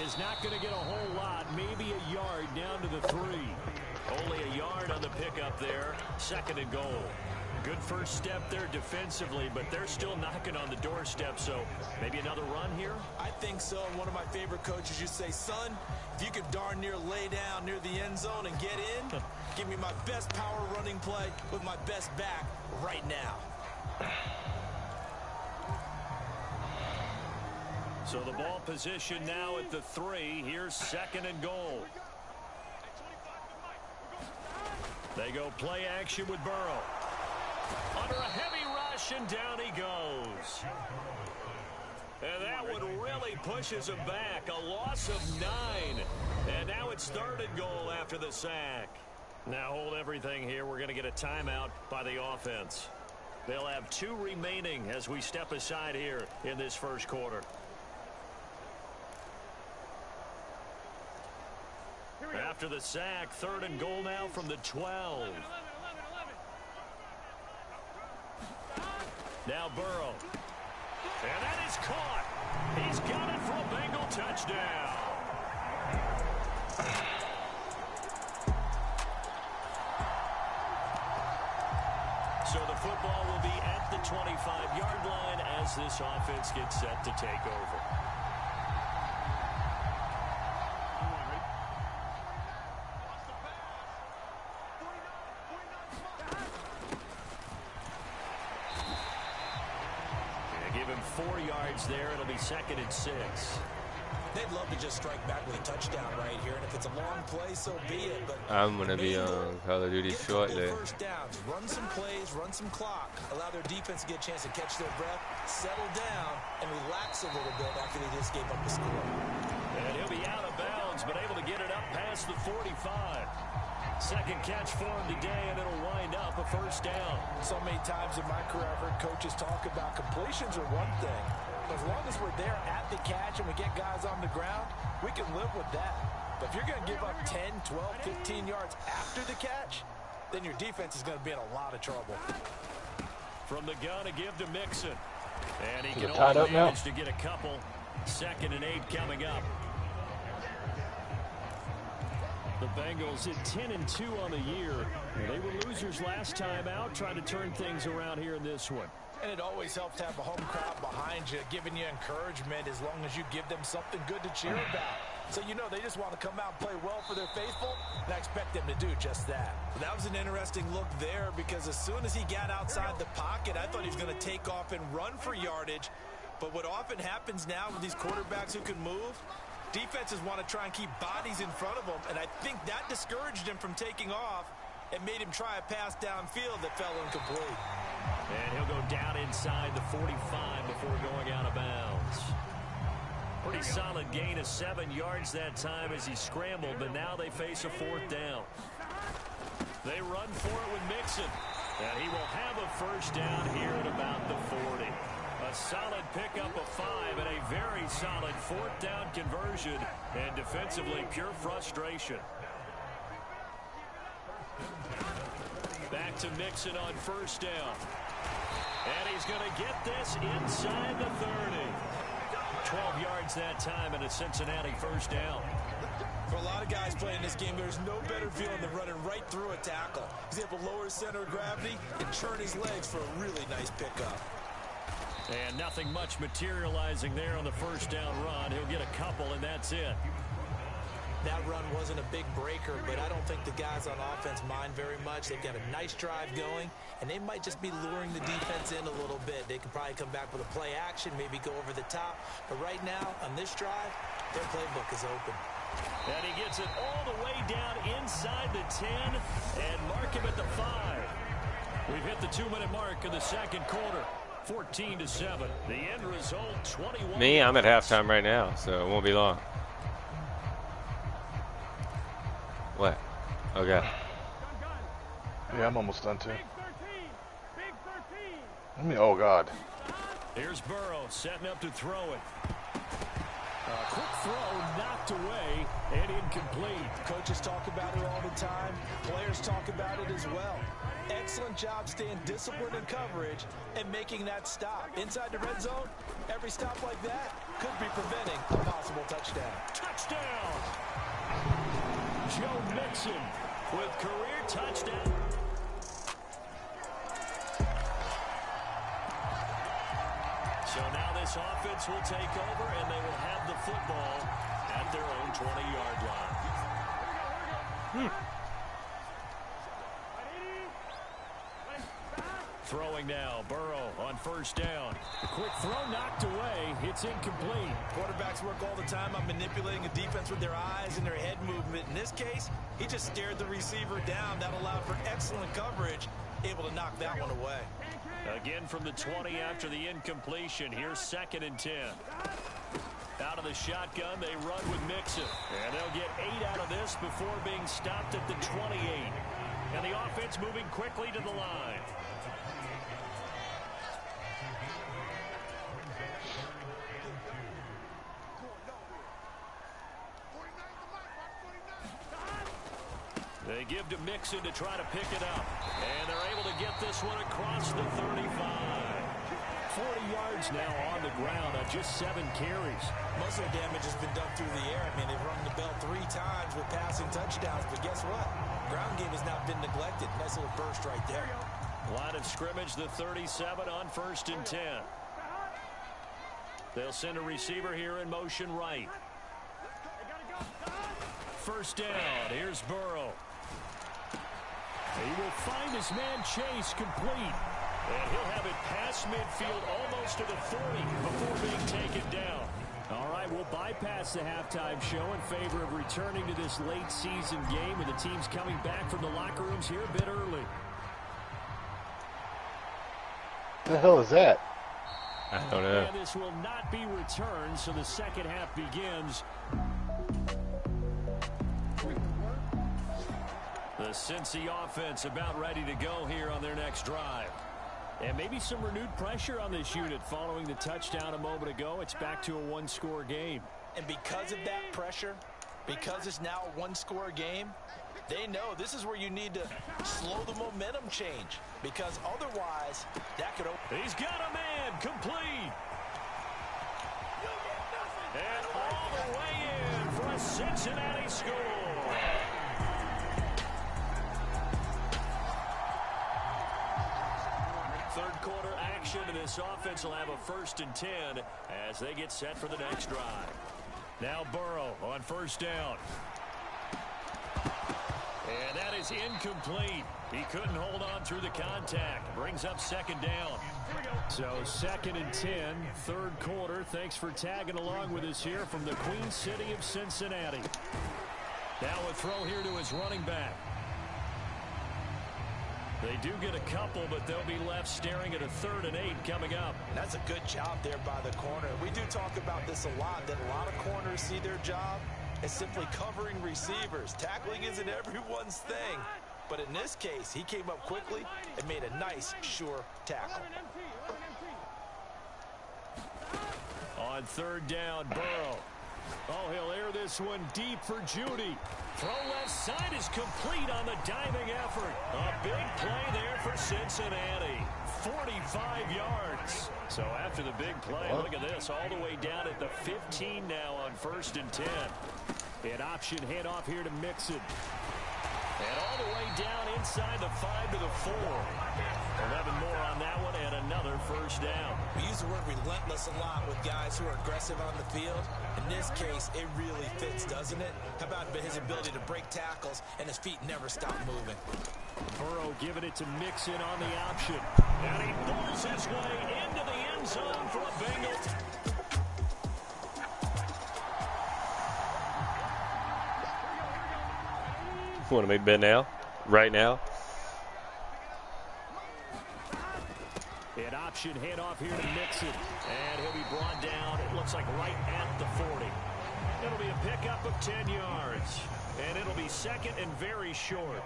is not going to get a whole lot, maybe a yard down to the 3. Only a yard on the pickup there. 2nd and goal. Good first step there defensively, but they're still knocking on the doorstep, so maybe another run here? I think so. One of my favorite coaches used to say, son, if you could darn near lay down near the end zone and get in, give me my best power running play with my best back right now. So the ball position now at the 3. Here's 2nd and goal. They go play action with Burrow. Under a heavy rush, and down he goes. And that one really pushes him back. A loss of 9. And now it's 3rd and goal after the sack. Now hold everything here. We're going to get a timeout by the offense. They'll have 2 remaining as we step aside here in this 1st quarter. after the sack. 3rd and goal now from the 12. Now Burrow. And that is caught. He's got it for a Bengal touchdown. So the football will be at the 25-yard line as this offense gets set to take over. Give him 4 yards there. It'll be 2nd and 6. They'd love to just strike back with a touchdown right here, and if it's a long play, so be it. But I'm gonna be on Call of Duty shortly. First downs, run some plays, run some clock, allow their defense to get a chance to catch their breath, settle down, and relax a little bit after they just gave up the score. And he'll be out of bounds, but able to get it up past the 45. Second catch for him today, and it'll wind up a first down. So many times in my career, I've heard coaches talk about completions are one thing. As long as we're there at the catch and we get guys on the ground, we can live with that. But if you're going to give up 10, 12, 15 yards after the catch, then your defense is going to be in a lot of trouble. From the gun to give to Mixon. And he Is can it tied only up now? manage to get a couple. 2nd and 8 coming up. The Bengals at 10-2 on the year. They were losers last time out, trying to turn things around here in this one. And it always helps to have a home crowd behind you, giving you encouragement as long as you give them something good to cheer about. So you know they just want to come out and play well for their faithful, and I expect them to do just that. That was an interesting look there because as soon as he got outside the pocket, I thought he was going to take off and run for yardage. But what often happens now with these quarterbacks who can move, defenses want to try and keep bodies in front of them, and I think that discouraged him from taking off and made him try a pass downfield that fell incomplete. And he'll go down inside the 45 before going out of bounds. Pretty solid gain of 7 yards that time as he scrambled, but now they face a 4th down. They run for it with Mixon, and he will have a first down here at about the 40. A solid pickup of 5 and a very solid 4th down conversion, and defensively pure frustration. Back to Mixon on first down. And he's going to get this inside the 30. 12 yards that time and a Cincinnati first down. For a lot of guys playing this game, there's no better feeling than running right through a tackle. He's able to lower his center of gravity and churn his legs for a really nice pickup. And nothing much materializing there on the first down run. He'll get a couple, and that's it. That run wasn't a big breaker, but I don't think the guys on offense mind very much. They've got a nice drive going, and they might just be luring the defense in a little bit. They can probably come back with a play action, maybe go over the top. But right now, on this drive, their playbook is open. And he gets it all the way down inside the 10 and mark him at the 5. We've hit the 2-minute mark in the second quarter. 14-7. The end result, 21. Me, I'm at halftime right now, so it won't be long. What? Okay. Yeah, I'm almost done too. Oh God. Here's Burrow setting up to throw it. A quick throw knocked away and incomplete. Coaches talk about it all the time. Players talk about it as well. Excellent job staying disciplined in coverage and making that stop. Inside the red zone, every stop like that could be preventing a possible touchdown. Touchdown! Joe Mixon with career touchdown. So now this offense will take over, and they will have the football at their own 20-yard line. Throwing now, Burrow on first down. Quick throw knocked away. It's incomplete. Quarterbacks work all the time on manipulating a defense with their eyes and their head movement. In this case, he just stared the receiver down. That allowed for excellent coverage, able to knock that one away. Again from the 20 after the incompletion. Here's 2nd and 10. Out of the shotgun, they run with Mixon. And they'll get 8 out of this before being stopped at the 28. And the offense moving quickly to the line. They give to Mixon to try to pick it up. And they're able to get this one across the 35. 40 yards now on the ground on just 7 carries. Most of the damage has been done through the air. I mean, they've rung the bell 3 times with passing touchdowns. But guess what? Ground game has not been neglected. Nice little burst right there. Line of scrimmage, the 37 on 1st and 10. They'll send a receiver here in motion right. First down. Here's Burrow. He will find his man Chase complete. And he'll have it past midfield almost to the 30 before being taken down. All right, we'll bypass the halftime show in favor of returning to this late season game, and the team's coming back from the locker rooms here a bit early. What the hell is that? I don't know. And this will not be returned, so the second half begins. The Cincy offense about ready to go here on their next drive. And maybe some renewed pressure on this unit following the touchdown a moment ago. It's back to a one-score game. And because of that pressure, because it's now a one-score game, they know this is where you need to slow the momentum change, because otherwise that could open. He's got a man complete. And all the way in for a Cincinnati score. Third quarter action, and this offense will have a 1st and 10 as they get set for the next drive. Now Burrow on 1st down. And that is incomplete. He couldn't hold on through the contact. Brings up 2nd down. So 2nd and 10, third quarter. Thanks for tagging along with us here from the Queen City of Cincinnati. Now a throw here to his running back. They do get a couple, but they'll be left staring at a 3rd and 8 coming up. And that's a good job there by the corner. We do talk about this a lot, that a lot of corners see their job as simply covering receivers. Tackling isn't everyone's thing. But in this case, he came up quickly and made a nice, sure tackle. On 3rd down, Burrow. Oh, he'll air this one deep for Judy. Throw left side is complete on the diving effort. A big play there for Cincinnati. 45 yards. So after the big play, look at this, all the way down at the 15 now on 1st and 10. An option handoff here to Mixon. And all the way down inside the 5 to the 4. 11 more on that one and another 1st down. We use the word relentless a lot with guys who are aggressive on the field. In this case, it really fits, doesn't it? How about his ability to break tackles and his feet never stop moving? Burrow giving it to Mixon on the option. And he pulls his way into the end zone for a Bengals. Want to make bet now? Right now? An option handoff here to Mixon. And he'll be brought down, it looks like right at the 40. It'll be a pickup of 10 yards. And it'll be 2nd and very short.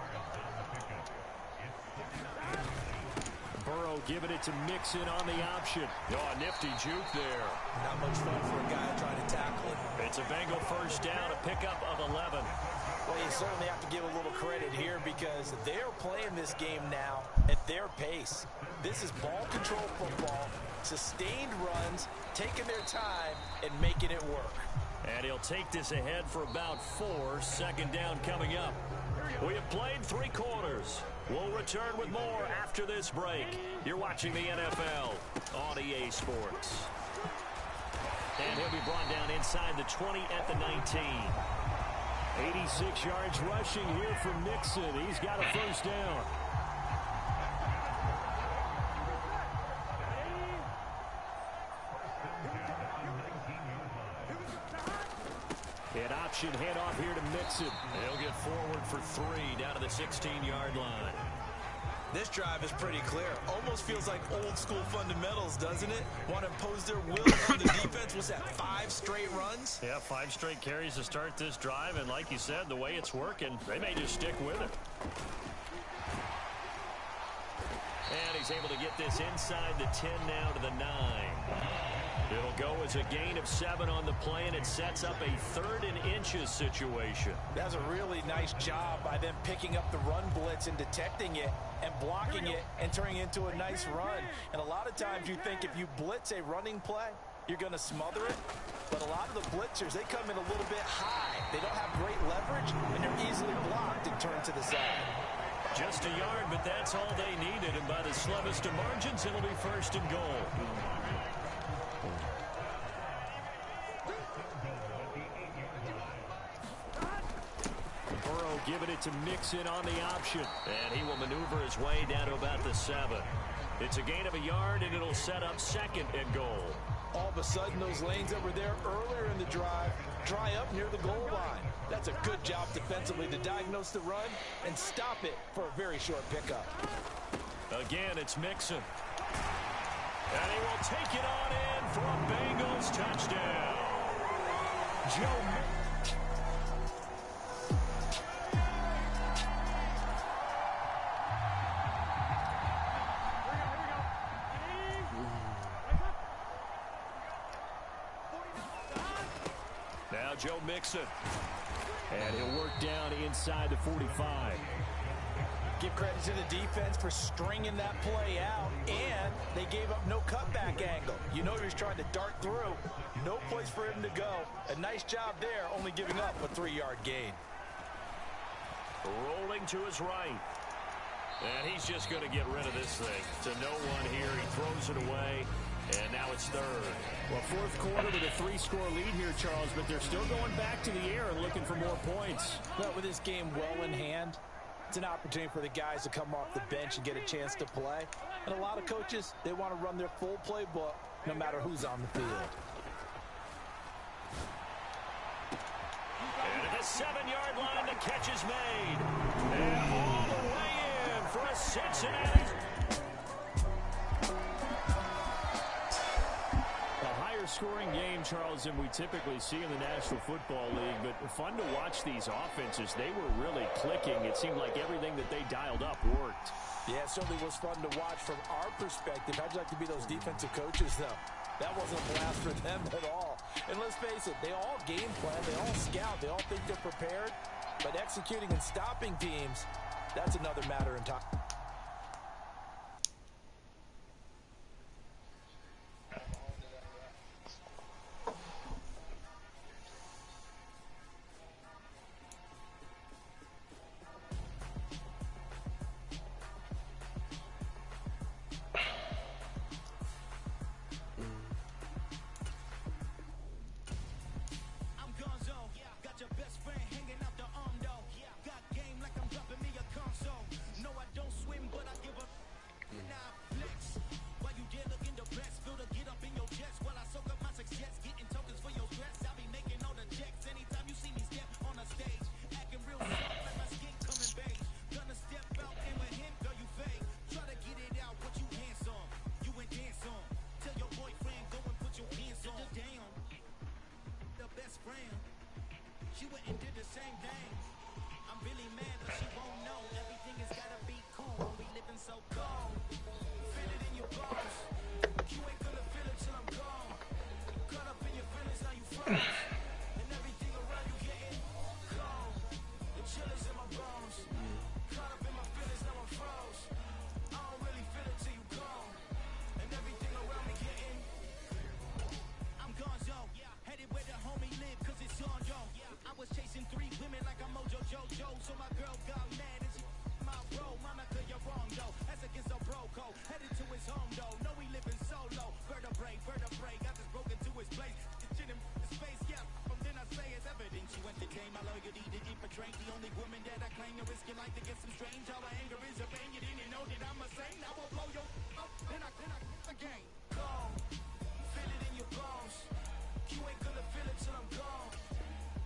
Burrow giving it to Mixon on the option. Oh, a nifty juke there. Not much fun for a guy trying to tackle it. It's a Bengal 1st down, a pickup of 11. Well, you certainly have to give a little credit here because they're playing this game now at their pace. This is ball control football, sustained runs, taking their time and making it work. And he'll take this ahead for about 4. 2nd down coming up. We have played 3 quarters. We'll return with more after this break. You're watching the NFL on EA Sports. And he'll be brought down inside the 20 at the 19. 86 yards rushing here from Mixon. He's got a 1st down. An option handoff here to Mixon. They'll get forward for 3 down to the 16-yard line. This drive is pretty clear. Almost feels like old school fundamentals, doesn't it? Want to impose their will on the defense. Was that 5 straight runs? Yeah, 5 straight carries to start this drive. And like you said, the way it's working, they may just stick with it. And he's able to get this inside the 10 now to the 9. It'll go as a gain of 7 on the play, and it sets up a 3rd and inches situation. That's a really nice job by them picking up the run blitz and detecting it and blocking it and turning it into a nice run. And a lot of times you think if you blitz a running play, you're going to smother it. But a lot of the blitzers, they come in a little bit high. They don't have great leverage, and they're easily blocked and turned to the side. Just a yard, but that's all they needed. And by the slimmest of margins, it'll be 1st and goal. Burrow giving it to Mixon on the option. And he will maneuver his way down to about the 7. It's a gain of a yard, and it'll set up 2nd and goal. All of a sudden, those lanes that were there earlier in the drive dry up near the goal line. That's a good job defensively to diagnose the run and stop it for a very short pickup. Again, it's Mixon. And he will take it on in for a Bengals touchdown. Joe Mixon. Now Joe Mixon. And he'll work down inside the 45. Give credit to the defense for stringing that play out, and they gave up no cutback angle. You know he was trying to dart through. No place for him to go. A nice job there, only giving up a 3-yard gain. Rolling to his right. And he's just going to get rid of this thing. To no one here. He throws it away. And now it's 3rd. Well, 4th quarter with a 3-score lead here, Charles, but they're still going back to the air and looking for more points. Well, with this game well in hand, it's an opportunity for the guys to come off the bench and get a chance to play. And a lot of coaches, they want to run their full playbook no matter who's on the field. And at the 7-yard line, the catch is made. And all the way in for a Cincinnati. Scoring game, Charles, than we typically see in the National Football League, but fun to watch these offenses. They were really clicking. It seemed like everything that they dialed up worked. Yeah, it certainly was fun to watch from our perspective. I'd like to be those defensive coaches, though. That wasn't a blast for them at all. And let's face it, they all game plan, they all scout, they all think they're prepared, but executing and stopping teams, that's another matter in time. She went and did the same thing. I'm really mad, but she won't know. Everything has gotta be cool when we living so cold. Feel it in your bones. You ain't gonna feel it till I'm gone. Caught up in your feelings, now you froze. And everything around you getting cold. The chill is in my bones. Caught up in my feelings, now I'm froze. I don't really feel it till you gone. And everything around me getting. I'm gonzo. Headed where the homie live, cause it's on yo. I was chasing 3 women like I'm Mojo Jojo. So my girl got mad and she my bro. Mama, cause you're wrong though. That's against a bro code. Headed to his home though. No, we living solo. Vertebrae. I just broke into his place. It's in his face, yeah. From then I say it's evident. She went to claim my loyalty. Did you portray the only woman that I claim to risk your life to get some strange? All my anger is a pain. You didn't know that I'm a saint. I will blow your up. Then I again. Gone. Feel it in your bones. You ain't gonna feel it till I'm gone.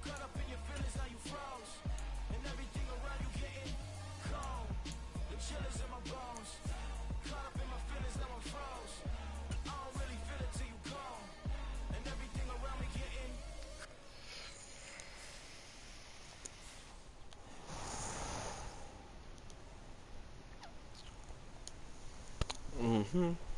Caught up in your feelings, now you froze. And everything around you getting cold. The chill is in my bones. Caught up in my feelings, now I'm froze. I don't really feel it till you gone. And everything around me getting. Mm-hmm.